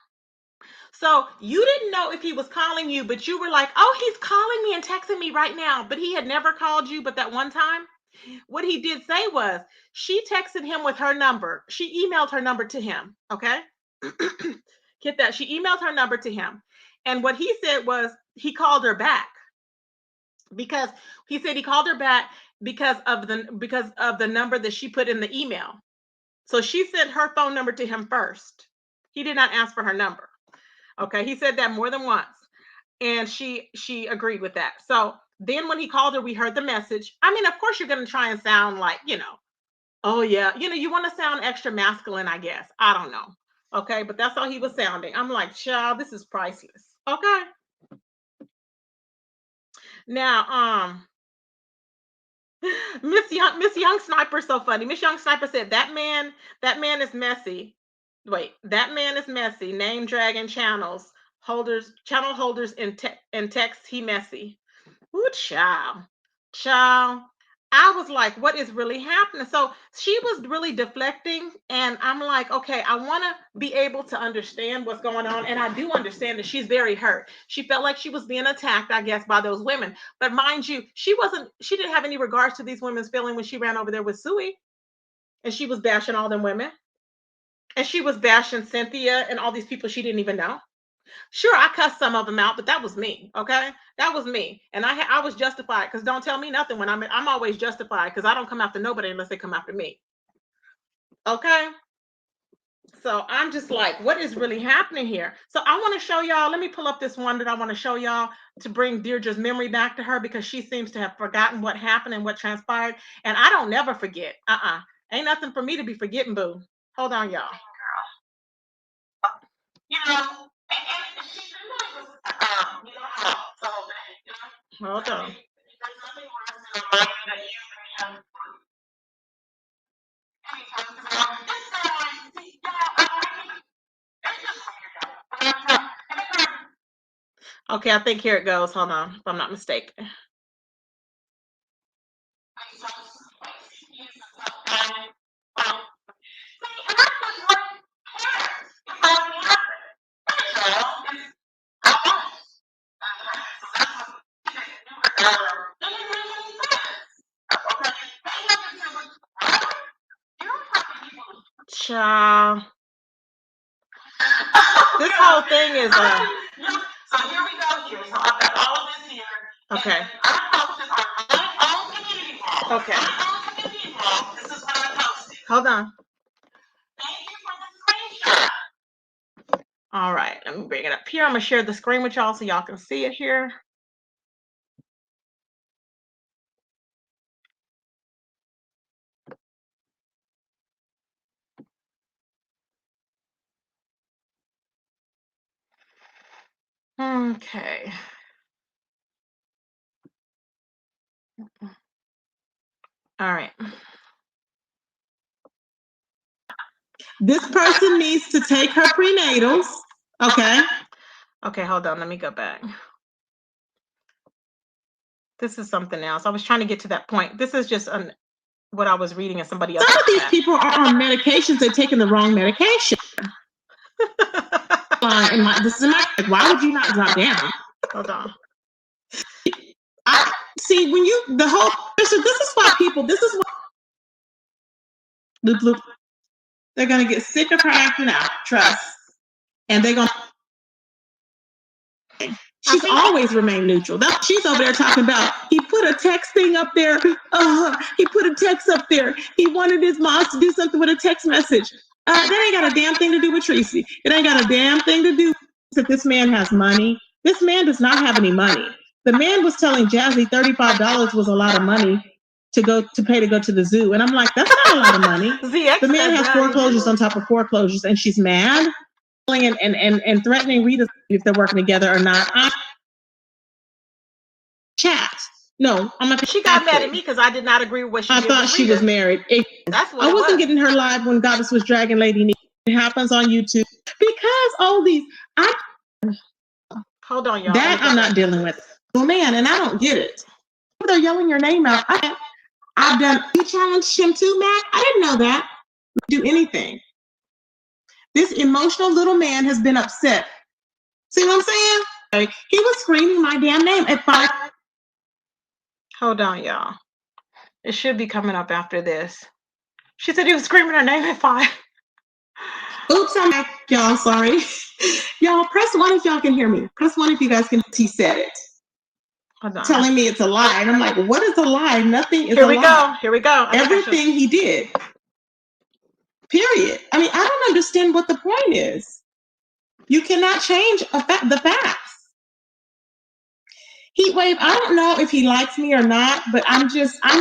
So you didn't know if he was calling you, but you were like, oh, he's calling me and texting me right now. But he had never called you but that one time. What he did say was she texted him with her number. She emailed her number to him. Okay. Get that. She emailed her number to him. And what he said was he called her back because he said he called her back because of the number that she put in the email. So she sent her phone number to him first. He did not ask for her number. Okay. He said that more than once. And she agreed with that. So then when he called her, we heard the message. I mean, of course, you're going to try and sound like, oh, yeah, you want to sound extra masculine, I guess. I don't know. Okay. But that's how he was sounding. I'm like, child, this is priceless. Okay. Now, Miss Young Sniper, so funny. Miss Young Sniper said that man is messy. Wait, that man is messy. Name dragging channel holders in text. He messy. Ooh, child. I was like, what is really happening? So she was really deflecting. And I'm like, okay, I want to be able to understand what's going on. And I do understand that she's very hurt. She felt like she was being attacked, I guess, by those women. But mind you, she didn't have any regards to these women's feeling when she ran over there with Suey. And she was bashing all them women. And she was bashing Cynthia and all these people she didn't even know. Sure, I cussed some of them out, but that was me. Okay, that was me, and I was justified because don't tell me nothing when I'm always justified because I don't come after nobody unless they come after me. Okay, so I'm just like, what is really happening here? So I want to show y'all. Let me pull up this one that I want to show y'all to bring Deirdre's memory back to her because she seems to have forgotten what happened and what transpired, and I don't never forget. Ain't nothing for me to be forgetting, boo. Hold on, y'all. Hold on. Okay, I think here it goes. Hold on, if I'm not mistaken. Child. This whole thing is So here we go here. So I've got all of this here. okay. I'm posting on my own community blog. Okay. My own community blog. This is what I posted. Hold on. Thank you for the screenshot. All right, let me bring it up here. I'm gonna share the screen with y'all so y'all can see it here. Okay. All right. This person needs to take her prenatals. Okay. Okay, hold on. Let me go back. This is something else. I was trying to get to that point. This is just what I was reading in somebody else. Some of these people are on medications. They're taking the wrong medication. This is my. Why would you not drop down? Hold on. I see when you the whole. So this is why people. This is why they're gonna get sick of her acting out. Trust, and they're gonna. She's always remained neutral. She's over there talking about he put a text thing up there. He put a text up there. He wanted his mom to do something with a text message. That ain't got a damn thing to do with Tracy. It ain't got a damn thing to do with this man has money. This man does not have any money. The man was telling Jazzy $35 was a lot of money to pay to go to the zoo. And I'm like, that's not a lot of money. The man has foreclosures on top of foreclosures and she's mad and threatening Rita if they're working together or not. Chat. No, I'm not. She got mad at me because I did not agree with what she did. I thought she was married. That's what I wasn't getting her live when Goddess was dragging Lady Nee. It happens on YouTube because all these. Hold on, y'all. That I'm not dealing with. Oh man, and I don't get it. They're yelling your name out. I've done. You challenged him too, Matt. I didn't know that. Do anything. This emotional little man has been upset. See what I'm saying? He was screaming my damn name at 5. Hold on, y'all. It should be coming up after this. She said he was screaming her name at 5. Oops, I'm back, y'all. Sorry. Y'all, press 1 if y'all can hear me. Press 1 if you guys can. He said it. Hold on. Telling me it's a lie. And I'm like, what is a lie? Nothing is Here a lie. we go. Here we go. Everything he did. Period. I mean, I don't understand what the point is. You cannot change the facts. Heatwave, I don't know if he likes me or not, but I'm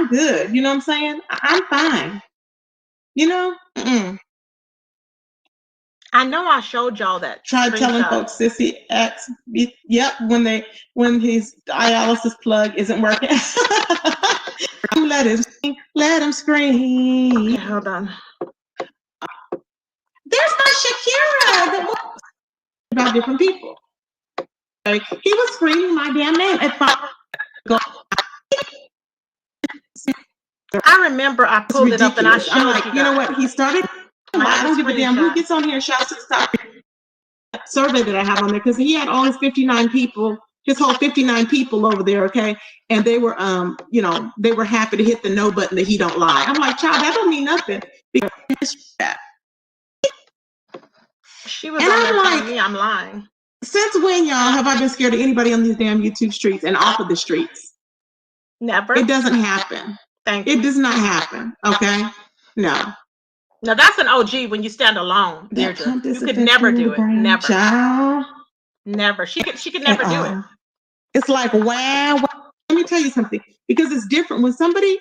good. You know what I'm saying? I'm fine. You know? I know I showed y'all that. Tried telling folks Sissy X. Yep, when his dialysis plug isn't working. let him scream. Okay, hold on. There's my Shakira about different people. Like, he was screaming my damn name at 5. I remember I pulled it up and I showed you. You know what? He started. I don't give a damn who gets on here and shouts to stop survey that I have on there because he had all his 59 people, his whole 59 people over there, okay, and they were they were happy to hit the no button that he don't lie. I'm like, child, that don't mean nothing because she was on there telling me I'm lying. Since when, y'all, have I been scared of anybody on these damn YouTube streets and off of the streets? Never. It doesn't happen. It does not happen. Okay, no. Now that's an OG when you stand alone, Deirdre. You could never do it. Never. Child. Never. She could never do it. It's like, wow. Let me tell you something. Because it's different when somebody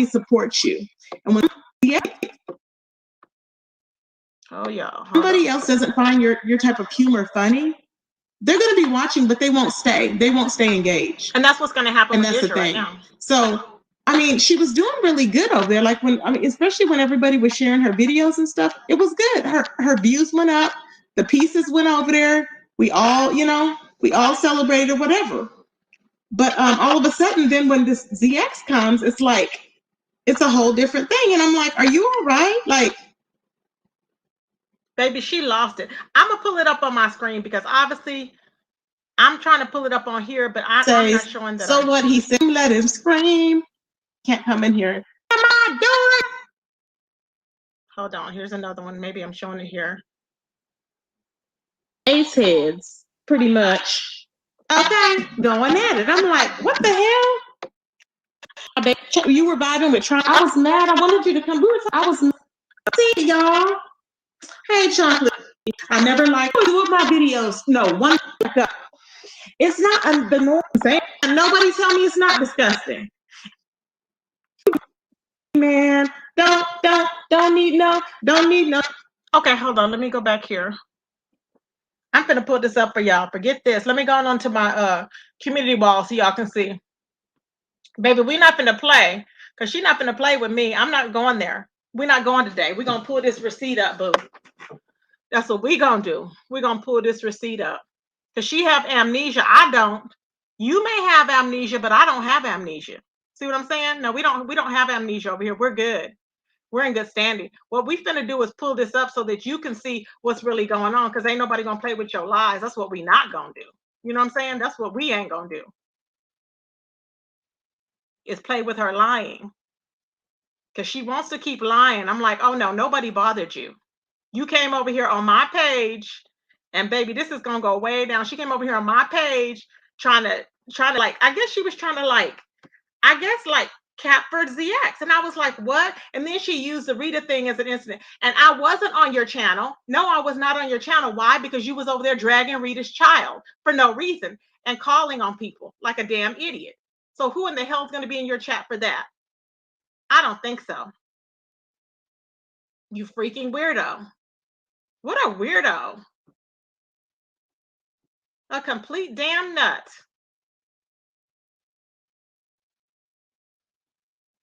supports you. And when somebody else doesn't find your type of humor funny, they're gonna be watching, but they won't stay. They won't stay engaged. And that's what's gonna happen and with that's Deirdre the thing. right now. So I mean, she was doing really good over there. Like especially when everybody was sharing her videos and stuff, it was good. Her views went up, the pieces went over there. We all celebrated whatever. But all of a sudden, then when this ZX comes, it's like, it's a whole different thing. And I'm like, are you all right? Like, baby, she lost it. I'm gonna pull it up on my screen because obviously I'm trying to pull it up on here, but I'm not showing that. So what he said, let him scream. Can't come in here. Am I doing? Hold on. Here's another one. Maybe I'm showing it here. Ace heads, pretty much. Okay, going at it. I'm like, what the hell? You were vibing with Trump. I was mad. I wanted you to come. I was mad. See y'all. Hey, chocolate. I never liked two of my videos. No, one. It's not the norm. Nobody tell me it's not disgusting. Man, don't need no. Okay, hold on. Let me go back here. I'm gonna put this up for y'all. Forget this. Let me go on to my community wall so y'all can see. Baby, we're not gonna play because she's not gonna play with me. I'm not going there. We're not going today. We're gonna pull this receipt up, boo. That's what we're gonna do. We're gonna pull this receipt up. Because she have amnesia. I don't. You may have amnesia, but I don't have amnesia. See what I'm saying? No, we don't have amnesia over here. We're good. We're in good standing. What we finna do is pull this up so that you can see what's really going on, because ain't nobody gonna play with your lies. That's what we not gonna do. You know what I'm saying? That's what we ain't gonna do. Is play with her lying. Because she wants to keep lying. I'm like, oh no, nobody bothered you. You came over here on my page, and baby, this is gonna go way down. She came over here on my page trying to like, I guess she was trying to like Catford ZX. And I was like, what? And then she used the Rita thing as an incident. And I wasn't on your channel. No, I was not on your channel. Why? Because you was over there dragging Rita's child for no reason and calling on people like a damn idiot. So who in the hell is going to be in your chat for that? I don't think so. You freaking weirdo. What a weirdo. A complete damn nut.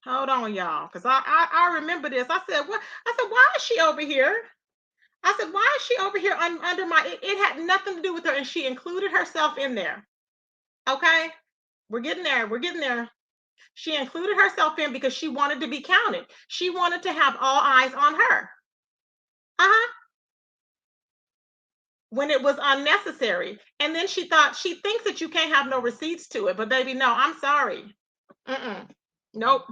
Hold on, y'all, because I remember this. I said, what? I said, why is she over here? I said, why is she over here under my, it had nothing to do with her, and she included herself in there. Okay? We're getting there. We're getting there. She included herself in because she wanted to be counted. She wanted to have all eyes on her. Uh-huh. When it was unnecessary. And then she thinks that you can't have no receipts to it. But baby, no, I'm sorry. Nope.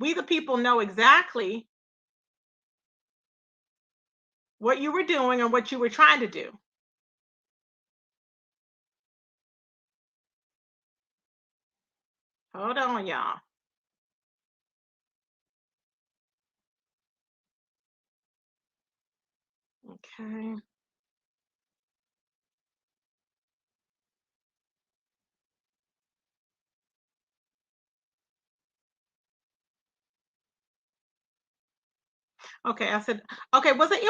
We the people know exactly what you were doing and what you were trying to do. Hold on, y'all. Okay. Okay, I said, okay, was it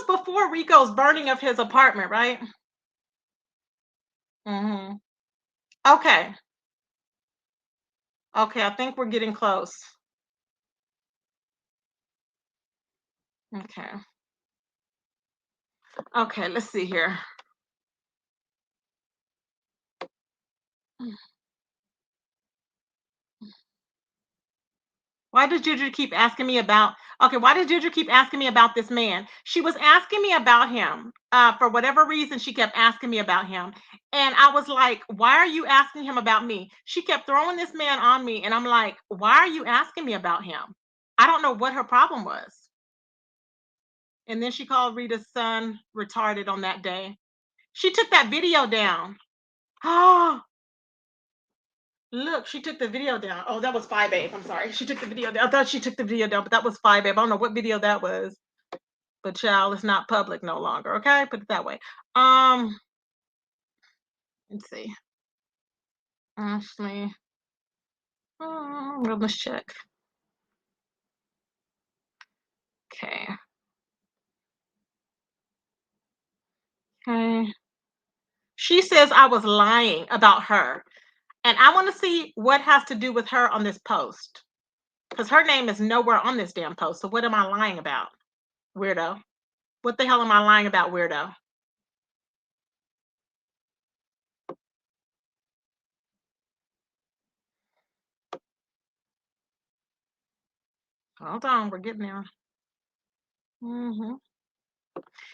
before Rico's burning of his apartment, right? Mm-hmm. Okay. Okay, I think we're getting close. Okay. Okay, let's see here. Why does Deirdre keep asking me about, okay, why does Deirdre keep asking me about this man? She was asking me about him. For whatever reason, she kept asking me about him. And I was like, why are you asking him about me? She kept throwing this man on me. And I'm like, why are you asking me about him? I don't know what her problem was. And then she called Rita's son retarded on that day. She took that video down. Oh, look, she took the video down. Oh, that was Fi Babe. I'm sorry. She took the video down. I thought she took the video down, but that was Fi Babe. I don't know what video that was. But child, it's not public no longer. Okay, put it that way. Let's see. Ashley. Let's check. Okay. Okay. She says I was lying about her. And I want to see what has to do with her on this post. Because her name is nowhere on this damn post. So what am I lying about? Weirdo. What the hell am I lying about, weirdo? Hold on, we're getting there.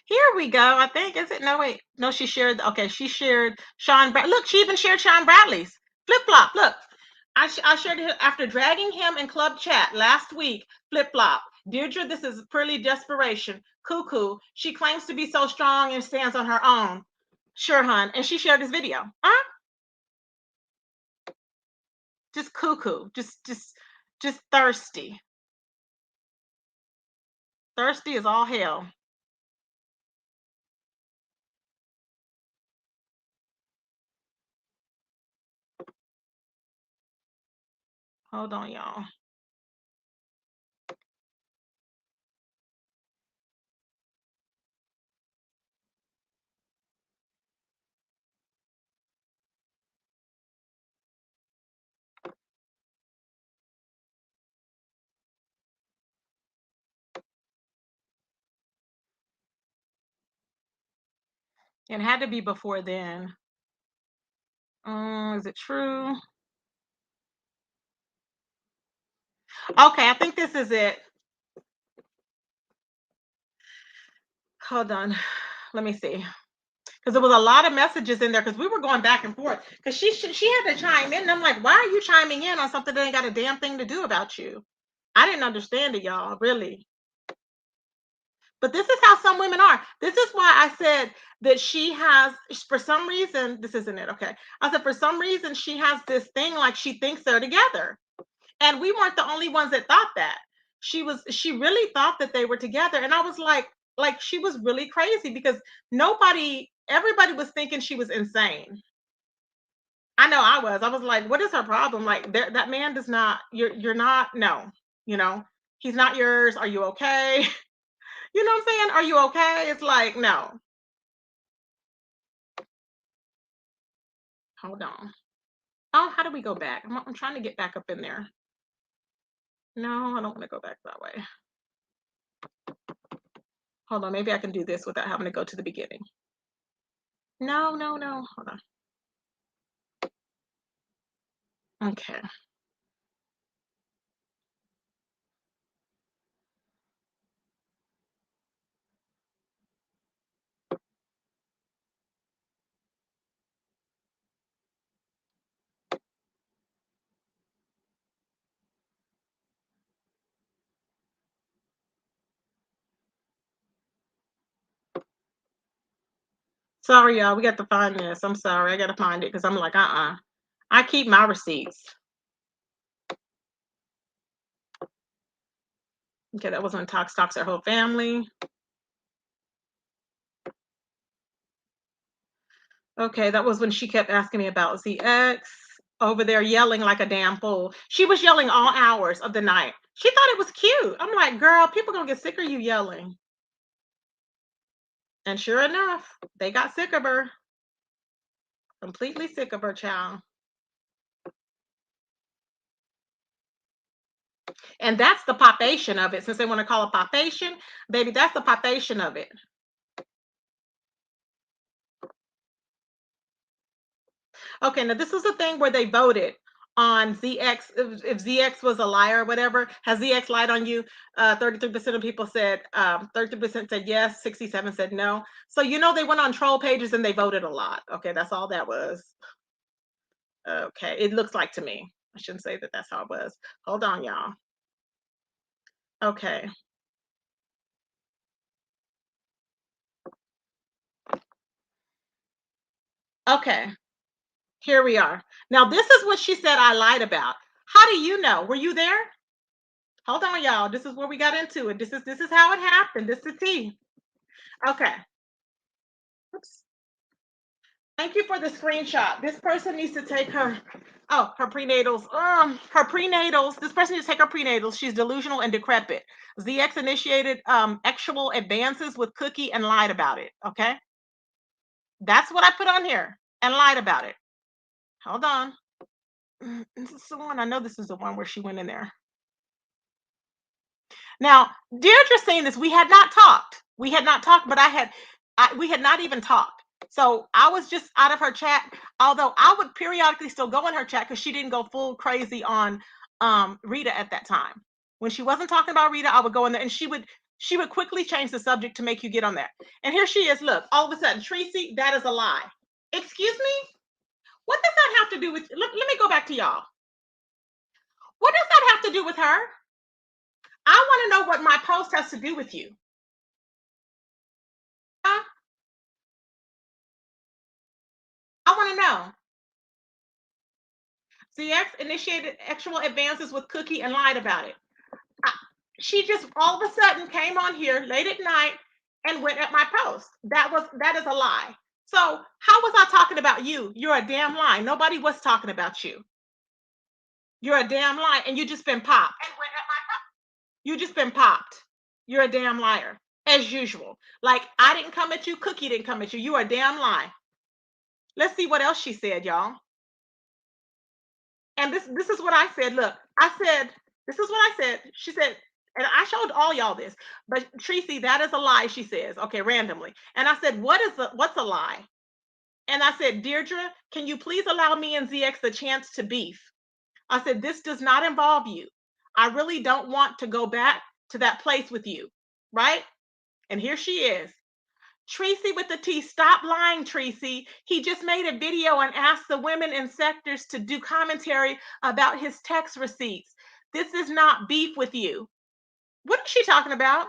Here we go. I think, is it? No, wait. No, she shared. Okay, she shared Sean. Look, she even shared Sean Bradley's flip flop. Look, I shared it after dragging him in club chat last week. Flip flop. Deirdre, this is purely desperation. Cuckoo. She claims to be so strong and stands on her own. Sure, hun. And she shared this video. Huh? Just cuckoo. Just thirsty. Thirsty as all hell. Hold on, y'all. It had to be before then. Is it true? Okay, I think this is it. Hold on. Let me see. Because there was a lot of messages in there because we were going back and forth. Because she had to chime in. And I'm like, why are you chiming in on something that ain't got a damn thing to do about you? I didn't understand it, y'all, really. But this is how some women are. This is why I said that she has, for some reason, this isn't it, okay. I said, for some reason, she has this thing like she thinks they're together. And we weren't the only ones that thought that. She really thought that they were together. And I was like she was really crazy because everybody was thinking she was insane. I know I was like, what is her problem? Like that man does not, you're not, no, he's not yours. Are you okay? You know what I'm saying? Are you okay? It's like, no. Hold on. Oh, how do we go back? I'm trying to get back up in there. No, I don't want to go back that way. Hold on, maybe I can do this without having to go to the beginning. No. Hold on. Okay. Sorry, y'all. We got to find this. I'm sorry. I got to find it because I'm like, I keep my receipts. Okay, that was when Tox talks her whole family. Okay, that was when she kept asking me about ZX over there yelling like a damn fool. She was yelling all hours of the night. She thought it was cute. I'm like, girl, people gonna get sick of you yelling. And sure enough, they got sick of her. Completely sick of her, child. And that's the popation of it. Since they want to call it popation, baby, that's the popation of it. Okay, now this is the thing where they voted on ZX. If ZX was a liar or whatever, has ZX lied on you? 33% of people said, 30% said yes, 67 said no. So they went on troll pages and they voted a lot. Okay, that's all that was. Okay, it looks like to me. I shouldn't say that that's how it was. Hold on, y'all. Okay. Okay. Here we are. Now, this is what she said I lied about. How do you know? Were you there? Hold on, y'all. This is where we got into it. This is how it happened. This is tea. Okay. Oops. Thank you for the screenshot. This person needs to take her prenatals. Her prenatals. This person needs to take her prenatals. She's delusional and decrepit. ZX initiated actual advances with Cookie and lied about it. Okay. That's what I put on here and lied about it. Hold on. This is the one. I know this is the one where she went in there. Now, Deirdre saying this, we had not talked. We had not talked, but we had not even talked. So I was just out of her chat, although I would periodically still go in her chat because she didn't go full crazy on Rita at that time. When she wasn't talking about Rita, I would go in there and she would quickly change the subject to make you get on there. And here she is. Look, all of a sudden, Tracy, that is a lie. Excuse me? What does that have to do with? Let me go back to y'all. What does that have to do with her? I want to know what my post has to do with you. Huh? I want to know. ZX initiated sexual advances with Cookie and lied about it. She just all of a sudden came on here late at night and went at my post. That is a lie. So how was I talking about you? You're a damn lie. Nobody was talking about you. You're a damn lie, and you just been popped. And went at my post. You just been popped. You're a damn liar, as usual. Like I didn't come at you, Cookie didn't come at you. You are a damn lie. Let's see what else she said, y'all. And this is what I said. Look, I said, this is what I said. She said, and I showed all y'all this, but Tracy, that is a lie, she says, okay, randomly. And I said, what's a lie? And I said, Deirdre, can you please allow me and ZX the chance to beef? I said, this does not involve you. I really don't want to go back to that place with you, right? And here she is. Tracy with the T, stop lying, Tracy. He just made a video and asked the women in sectors to do commentary about his text receipts. This is not beef with you. What is she talking about?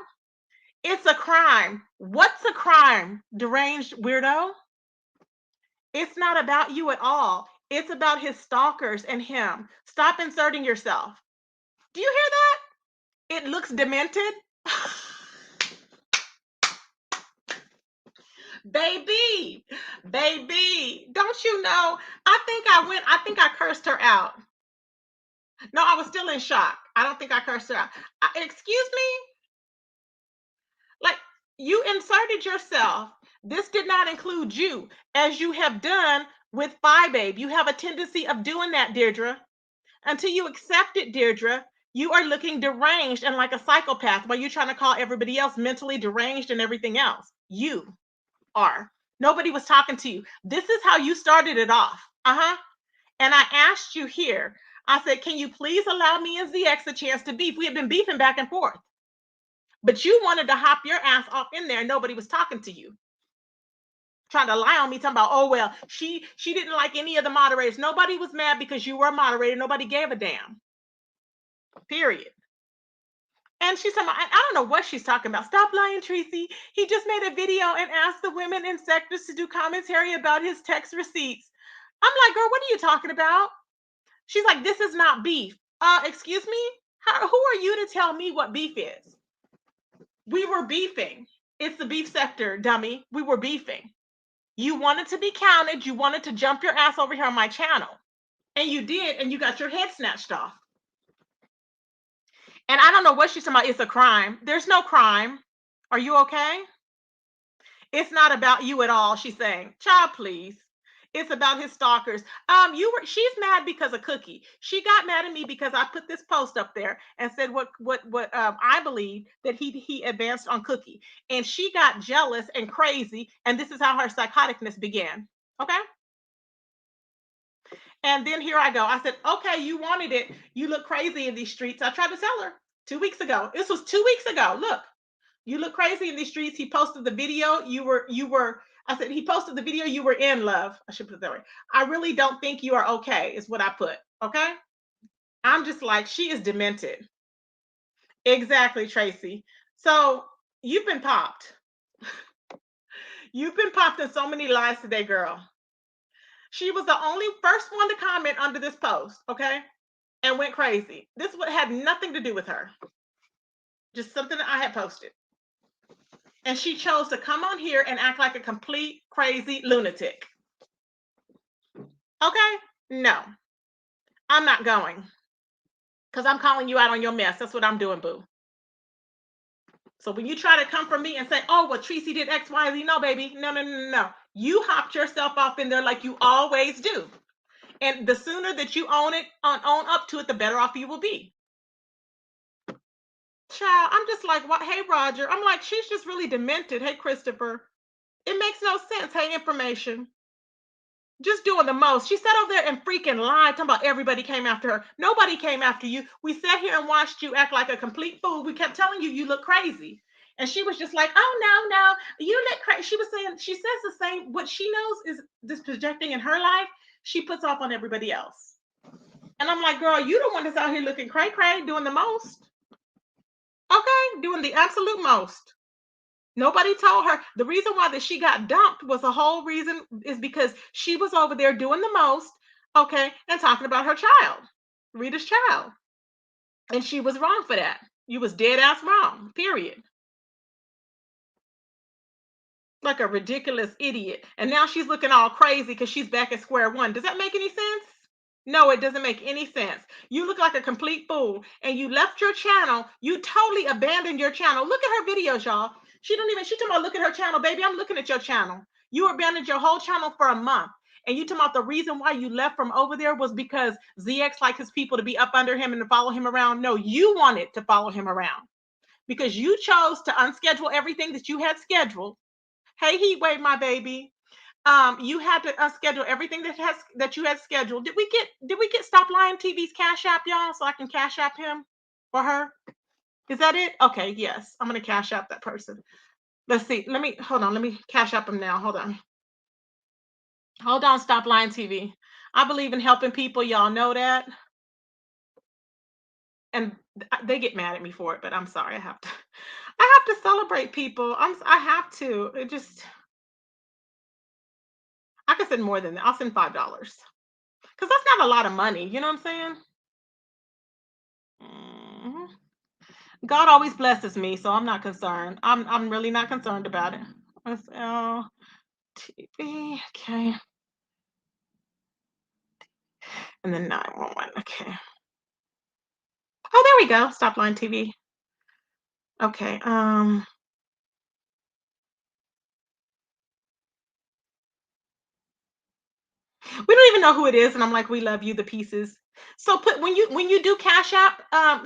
It's a crime. What's a crime, deranged weirdo? It's not about you at all. It's about his stalkers and him. Stop inserting yourself. Do you hear that? It looks demented. Baby, don't you know? I think I cursed her out. No, I was still in shock. I don't think I cursed her out. Excuse me? Like, you inserted yourself. This did not include you, as you have done with Babe. You have a tendency of doing that, Deirdre. Until you accept it, Deirdre, you are looking deranged and like a psychopath while you're trying to call everybody else mentally deranged and everything else. You are. Nobody was talking to you. This is how you started it off. And I asked you here, I said, can you please allow me and ZX a chance to beef? We had been beefing back and forth. But you wanted to hop your ass off in there. Nobody was talking to you. Trying to lie on me, talking about, oh, well, she didn't like any of the moderators. Nobody was mad because you were a moderator. Nobody gave a damn. Period. And she's talking about, I don't know what she's talking about. Stop lying, Tracy. He just made a video and asked the women in sectors to do commentary about his text receipts. I'm like, girl, what are you talking about? She's like, this is not beef. Excuse me? Who are you to tell me what beef is? We were beefing. It's the beef sector, dummy. We were beefing. You wanted to be counted. You wanted to jump your ass over here on my channel. And you did, and you got your head snatched off. And I don't know what she's talking about. It's a crime. There's no crime. Are you okay? It's not about you at all, she's saying. Child, please. It's about his stalkers. She's mad because of Cookie. She got mad at me because I put this post up there and said what I believe that he advanced on Cookie. And she got jealous and crazy, and this is how her psychoticness began. Okay? And then here I go. I said, okay, you wanted it. You look crazy in these streets. I tried to tell her 2 weeks ago. This was 2 weeks ago. Look, you look crazy in these streets. He posted the video. I said, he posted the video. You were in, love. I should put it that way. I really don't think you are okay, is what I put. Okay. I'm just like, she is demented. Exactly, Tracy. So you've been popped. You've been popped in so many lies today, girl. She was the only first one to comment under this post, okay? And went crazy. This had nothing to do with her. Just something that I had posted. And she chose to come on here and act like a complete crazy lunatic. Okay? No. I'm not going. Because I'm calling you out on your mess. That's what I'm doing, boo. So when you try to come from me and say, oh, well, Tracy did X, Y, Z. No, baby. No. You hopped yourself off in there like you always do. And the sooner that you own up to it, the better off you will be. Child, I'm just like, what? Hey, Roger. I'm like, she's just really demented. Hey, Christopher. It makes no sense. Hey, information. Just doing the most. She sat over there and freaking lied, talking about everybody came after her. Nobody came after you. We sat here and watched you act like a complete fool. We kept telling you look crazy. And she was just like, oh, no, you look crazy. She was saying, she says the same. What she knows is this projecting in her life, she puts off on everybody else. And I'm like, girl, you the one that's out here looking cray-cray, doing the most. Okay, doing the absolute most. Nobody told her. The reason why that she got dumped was the whole reason is because she was over there doing the most, okay, and talking about her child, Rita's child. And she was wrong for that. You was dead ass wrong, period. Like a ridiculous idiot. And now she's looking all crazy because she's back at square one. Does that make any sense? No, it doesn't make any sense. You look like a complete fool and you left your channel. You totally abandoned your channel. Look at her videos, y'all. She talking about look at her channel, baby. I'm looking at your channel. You abandoned your whole channel for a month. And you talking about the reason why you left from over there was because ZX liked his people to be up under him and to follow him around. No, you wanted to follow him around because you chose to unschedule everything that you had scheduled. Hey, Heatwave, my baby. You had to unschedule everything that you had scheduled. Did we get Stop Lying TV's Cash App, y'all, so I can Cash App him or her? Is that it? Okay, yes. I'm gonna Cash App that person. Let's see. Let me Cash App him now. Hold on. Hold on, Stop Lying TV. I believe in helping people, y'all know that. And they get mad at me for it, but I'm sorry. I have to celebrate people. I have to. I could send more than that. I'll send $5. Because that's not a lot of money. You know what I'm saying? God always blesses me, so I'm not concerned. I'm really not concerned about it. SLTV, okay. And then 911, okay. Oh, there we go. Stop Line TV. Okay. We don't even know who it is, and I'm like, we love you, the pieces. So when you do Cash App,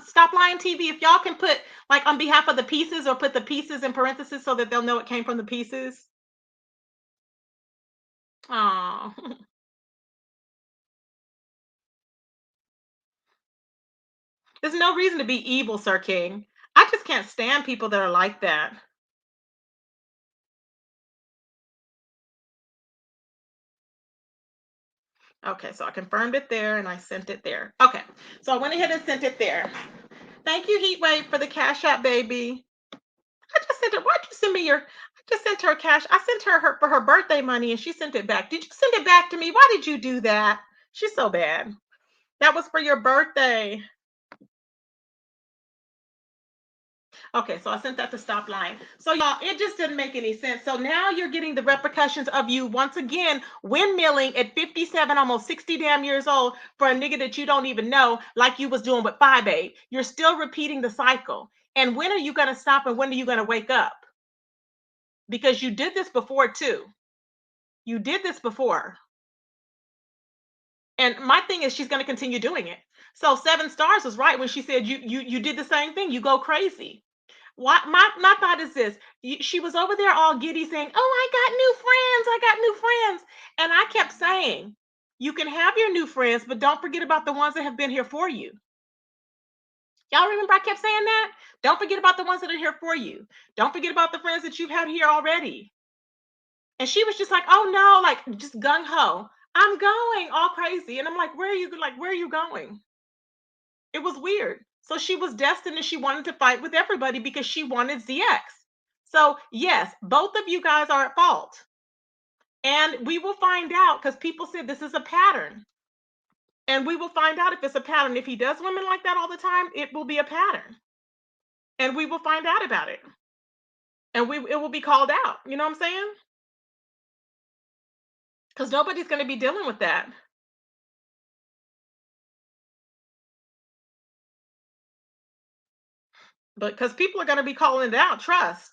Stop Lying TV, if y'all can put like on behalf of the pieces or put the pieces in parentheses so that they'll know it came from the pieces. Oh. There's no reason to be evil, Sir King. I just can't stand people that are like that. Okay, so I confirmed it there and I sent it there. Okay, so I went ahead and sent it there. Thank you, Heatwave, for the Cash App, baby. I just sent her. Why'd you send me your? I just sent her cash. I sent her for her birthday money and she sent it back. Did you send it back to me? Why did you do that? She's so bad. That was for your birthday. Okay, so I sent that to Stop Lying. So y'all, it just didn't make any sense. So now you're getting the repercussions of you once again windmilling at 57, almost 60 damn years old for a nigga that you don't even know, like you was doing with 5'8". You're still repeating the cycle. And when are you gonna stop and when are you gonna wake up? Because you did this before too. You did this before. And my thing is she's gonna continue doing it. So 7 Stars was right when she said you did the same thing. You go crazy. What my thought is this: she was over there all giddy saying, "Oh, I got new friends," and I kept saying, "You can have your new friends, but don't forget about the ones that have been here for you." Y'all remember I kept saying that? Don't forget about the ones that are here for you. Don't forget about the friends that you've had here already. And she was just like, "Oh no," like just gung ho. I'm going all crazy, and I'm like, "Where are you? Like, where are you going?" It was weird. So she was destined and she wanted to fight with everybody because she wanted ZX. So yes, both of you guys are at fault. And we will find out because people said this is a pattern. And we will find out if it's a pattern. If he does women like that all the time, it will be a pattern. And we will find out about it. And it will be called out. You know what I'm saying? Because nobody's going to be dealing with that. But because people are going to be calling it out, trust.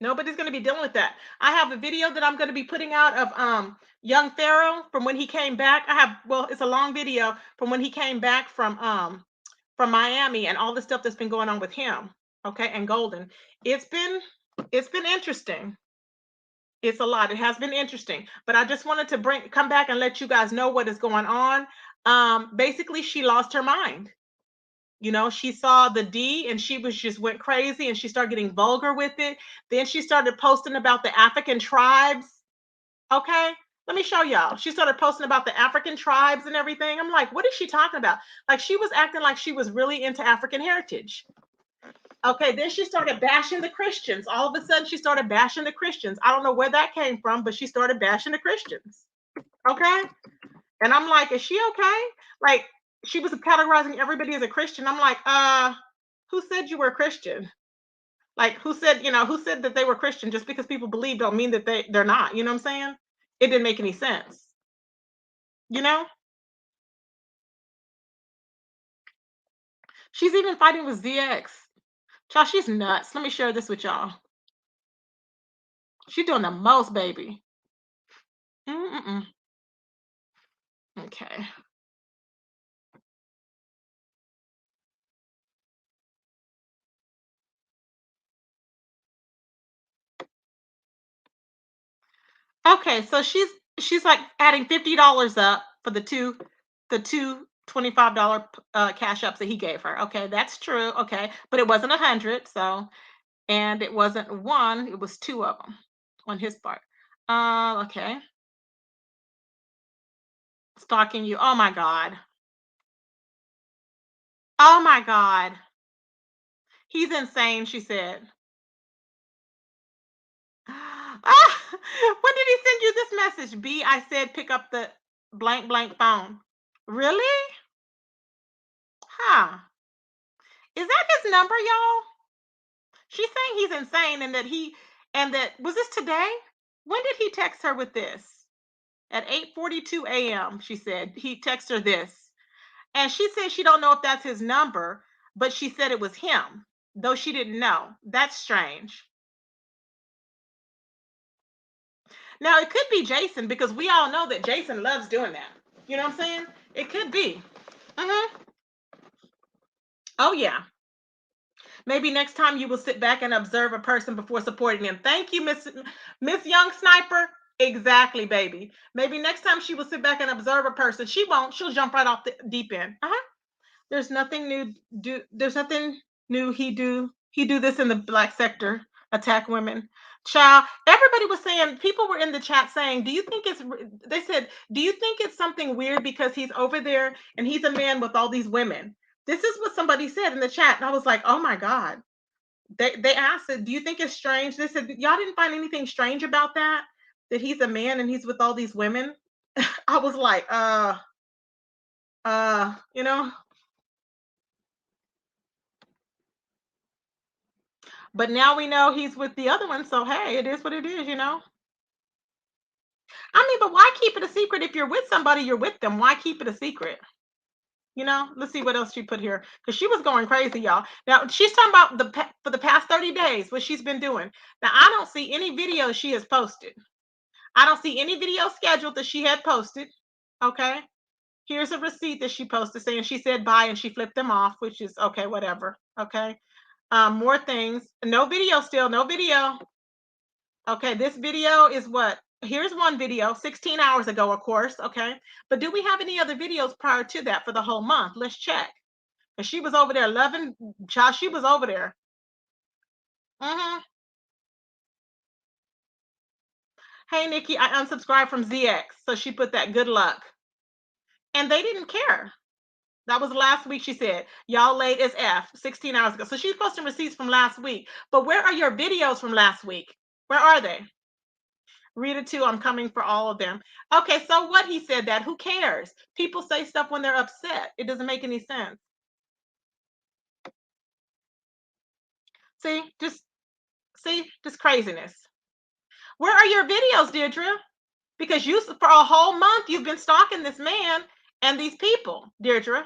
Nobody's going to be dealing with that. I have a video that I'm going to be putting out of young Pharaoh from when he came back. It's a long video from when he came back from Miami and all the stuff that's been going on with him. Okay, and Golden. It's been interesting. It's a lot. It has been interesting. But I just wanted to come back and let you guys know what is going on. Basically, she lost her mind. You know, she saw the D and she went crazy and she started getting vulgar with it. Then she started posting about the African tribes. Okay. Let me show y'all. She started posting about the African tribes and everything. I'm like, what is she talking about? Like, she was acting like she was really into African heritage. Okay, then she started bashing the Christians. All of a sudden, she started bashing the Christians. I don't know where that came from, but she started bashing the Christians. Okay? And I'm like, is she okay? Like, she was categorizing everybody as a Christian. I'm like, who said you were a Christian? Like, who said, who said that they were Christian? Just because people believe don't mean that they're not. You know what I'm saying? It didn't make any sense. You know? She's even fighting with ZX. Y'all, she's nuts. Let me share this with y'all. She's doing the most, baby. Mm-mm. Okay. Okay, so she's like adding $50 up for the two $25 cash ups that he gave her. Okay, that's true. Okay, but it wasn't 100. So, and it wasn't one. It was two of them on his part. Okay. Stalking you. Oh my God. Oh my God. He's insane, she said. When did he send you this message? B, I said pick up the blank blank phone. Really? Huh. Is that his number, y'all? She's saying he's insane and that was this today? When did he text her with this? At 8:42 a.m. She said he texted her this. And she said she don't know if that's his number, but she said it was him, though she didn't know. That's strange. Now it could be Jason because we all know that Jason loves doing that. You know what I'm saying? It could be. Oh yeah. Maybe next time you will sit back and observe a person before supporting them. Thank you, Miss Young Sniper. Exactly, baby. Maybe next time she will sit back and observe a person. She won't. She'll jump right off the deep end. There's nothing new. There's nothing new. He do this in the black sector. Attack women. Child. Everybody was saying. People were in the chat saying, "Do you think it's?" They said, "Do you think it's something weird because he's over there and he's a man with all these women?" This is what somebody said in the chat, and I was like, "Oh my God." They asked it, do you think it's strange? They said, y'all didn't find anything strange about that? That he's a man and he's with all these women? I was like, you know. But now we know he's with the other one, so hey, it is what it is, you know. I mean, but why keep it a secret? If you're with somebody, you're with them. Why keep it a secret? You know, let's see what else she put here because she was going crazy, y'all. Now she's talking about for the past 30 days what she's been doing. Now I don't see any videos she has posted. I don't see any video scheduled that she had posted. Okay. Here's a receipt that she posted saying she said bye and she flipped them off, which is okay, whatever. Okay. More things. No video still, no video. Okay, this video is what? Here's one video 16 hours ago, of course. Okay. But do we have any other videos prior to that for the whole month? Let's check. And she was over there loving, child, she was over there. Hey, Nikki, I unsubscribed from ZX. So she put that good luck. And they didn't care. That was last week, she said. Y'all late as F, 16 hours ago. So she's posting receipts from last week. But where are your videos from last week? Where are they? Read it too. I'm coming for all of them. Okay, so what he said that? Who cares? People say stuff when they're upset. It doesn't make any sense. See, just craziness. Where are your videos, Deirdre? Because you, for a whole month, you've been stalking this man and these people, Deirdre.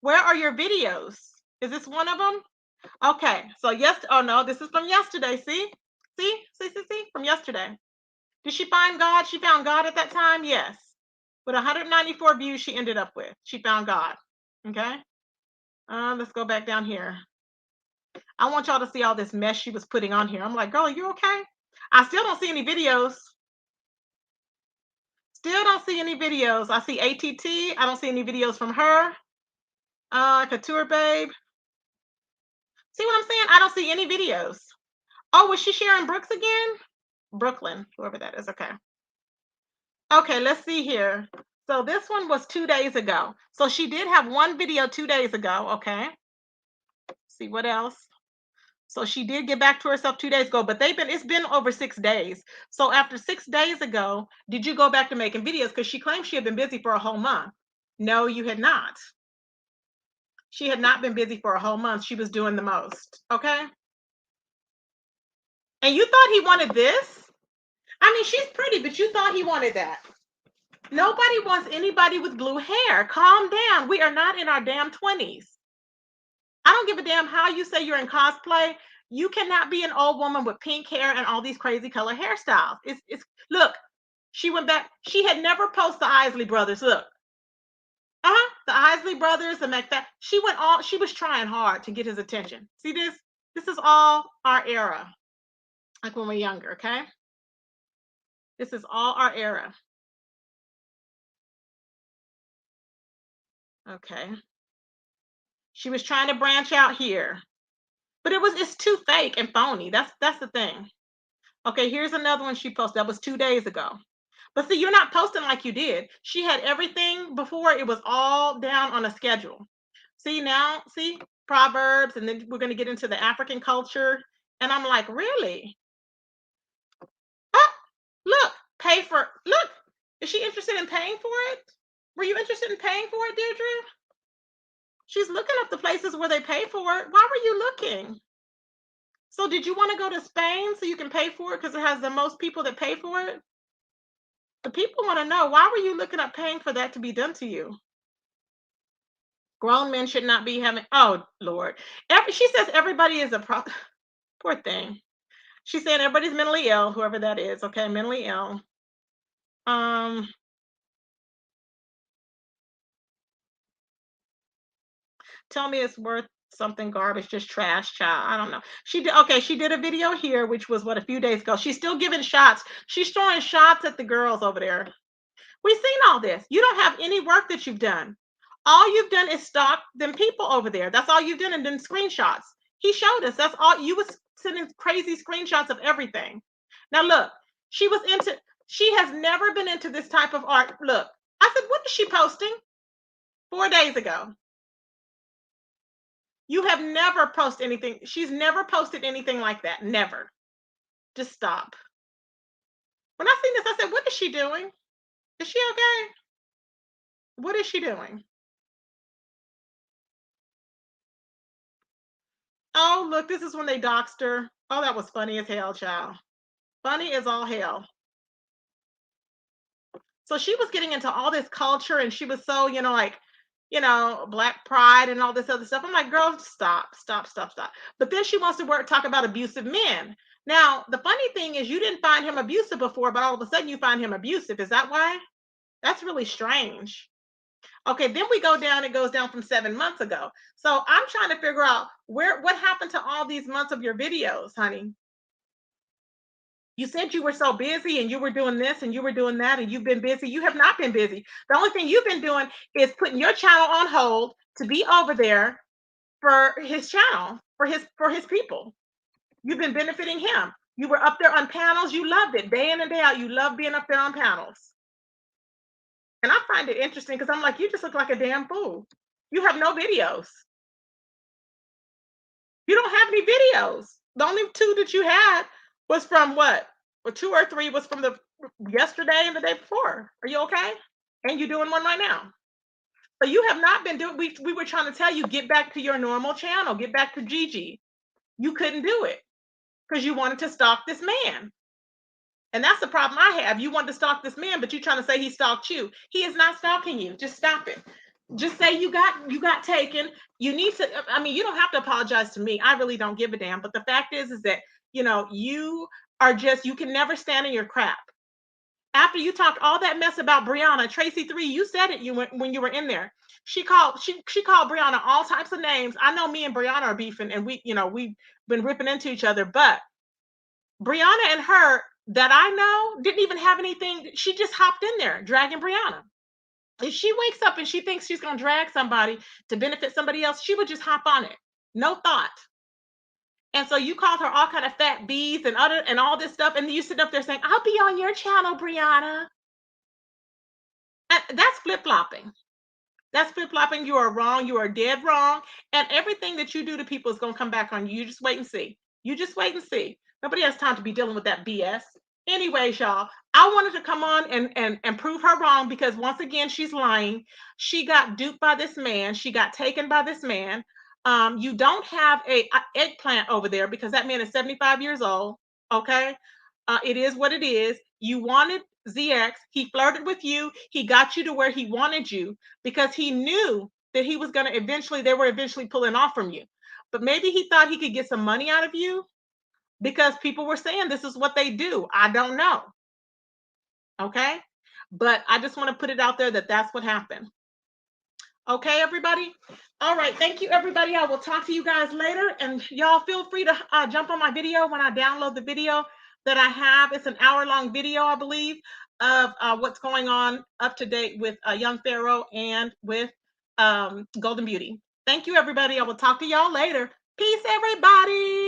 Where are your videos? Is this one of them? Okay, so oh no, this is from yesterday. See, from yesterday. Did she find God? She found God at that time. Yes, with 194 views, she ended up with. She found God. Okay. Let's go back down here. I want y'all to see all this mess she was putting on here. I'm like, girl, are you okay? I still don't see any videos. Still don't see any videos. I see ATT. I don't see any videos from her. Couture Babe. See what I'm saying? I don't see any videos. Oh, was she Sharon Brooks again? Brooklyn, whoever that is. Okay. Okay, let's see here. So this one was 2 days ago. So she did have one video 2 days ago. Okay. See what else? So she did get back to herself 2 days ago, but it's been over 6 days. So after 6 days ago, did you go back to making videos? Because she claimed she had been busy for a whole month. No, you had not. She had not been busy for a whole month. She was doing the most. Okay. And you thought he wanted this? I mean, she's pretty, but you thought he wanted that. Nobody wants anybody with blue hair. Calm down. We are not in our damn 20s. I don't give a damn how you say you're in cosplay. You cannot be an old woman with pink hair and all these crazy color hairstyles. It's look, she went back. She had never posted the Isley brothers. Look. The Isley brothers, the McFadden. She was trying hard to get his attention. See this? This is all our era. Like when we're younger, okay? This is all our era. Okay. She was trying to branch out here. But it's too fake and phony. That's the thing. Okay, here's another one she posted. That was 2 days ago. But see, you're not posting like you did. She had everything before. It was all down on a schedule. See now, see Proverbs, and then we're going to get into the African culture. And I'm like, really? Oh, look, look. Is she interested in paying for it? Were you interested in paying for it, Deirdre? She's looking up the places where they pay for it. Why were you looking? So did you want to go to Spain so you can pay for it because it has the most people that pay for it? The people want to know, why were you looking up paying for that to be done to you? Grown men should not be having, oh Lord. She says everybody is poor thing. She's saying everybody's mentally ill, whoever that is, okay, mentally ill. Tell me it's worth something garbage, just trash, child. I don't know. She did a video here, which was a few days ago. She's still giving shots. She's throwing shots at the girls over there. We've seen all this. You don't have any work that you've done. All you've done is stalk them people over there. That's all you've done, and then screenshots. He showed us. That's all. You was sending crazy screenshots of everything. Now look, she has never been into this type of art. Look, I said, what is she posting? 4 days ago. You have never posted anything. She's never posted anything like that. Never. Just stop. When I seen this, I said, what is she doing? Is she okay? What is she doing? Oh, look, this is when they doxed her. Oh, that was funny as hell, child. Funny as all hell. So she was getting into all this culture and she was so, Black pride and all this other stuff. I'm like, girl, stop. But then she wants to talk about abusive men. Now, the funny thing is you didn't find him abusive before, but all of a sudden you find him abusive. Is that why? That's really strange. Okay, then we go down, it goes down from 7 months ago. So I'm trying to figure out what happened to all these months of your videos, honey? You said you were so busy and you were doing this and you were doing that and you've been busy. You have not been busy. The only thing you've been doing is putting your channel on hold to be over there for his channel, for his people. You've been benefiting him. You were up there on panels. You loved it day in and day out. You love being up there on panels. And I find it interesting because I'm like, you just look like a damn fool. You have no videos. You don't have any videos. The only 2 that you had was from what? Or 2 or 3 was from the yesterday and the day before. Are you okay? And you're doing one right now. So you have not been doing, we were trying to tell you, get back to your normal channel, get back to Gigi. You couldn't do it because you wanted to stalk this man. And that's the problem I have. You want to stalk this man, but you're trying to say he stalked you. He is not stalking you. Just stop it. Just say you got taken. You need to, I mean, you don't have to apologize to me. I really don't give a damn. But the fact is that, you are you can never stand in your crap. After you talked all that mess about Brianna, Tracy 3, you said it when you were in there. She called Brianna all types of names. I know me and Brianna are beefing and we've been ripping into each other, but Brianna and her that I know didn't even have anything. She just hopped in there dragging Brianna. If she wakes up and she thinks she's going to drag somebody to benefit somebody else, she would just hop on it. No thought. And so you called her all kind of fat bees and all this stuff. And you sit up there saying, I'll be on your channel, Brianna. And that's flip-flopping. That's flip-flopping. You are wrong. You are dead wrong. And everything that you do to people is going to come back on you. You just wait and see. You just wait and see. Nobody has time to be dealing with that BS. Anyways, y'all, I wanted to come on and prove her wrong, because once again, she's lying. She got duped by this man. She got taken by this man. You don't have a eggplant over there, because that man is 75 years old. Okay. It is what it is. You wanted ZX. He flirted with you. He got you to where he wanted you, because he knew that he was going to eventually, they were eventually pulling off from you. But maybe he thought he could get some money out of you, because people were saying this is what they do. I don't know. Okay. But I just want to put it out there that that's what happened. Okay, everybody. All right. Thank you, everybody. I will talk to you guys later. And y'all feel free to jump on my video when I download the video that I have. It's an hour-long video, I believe, of what's going on up to date with Young Pharaoh and with Golden Beauty. Thank you, everybody. I will talk to y'all later. Peace, everybody.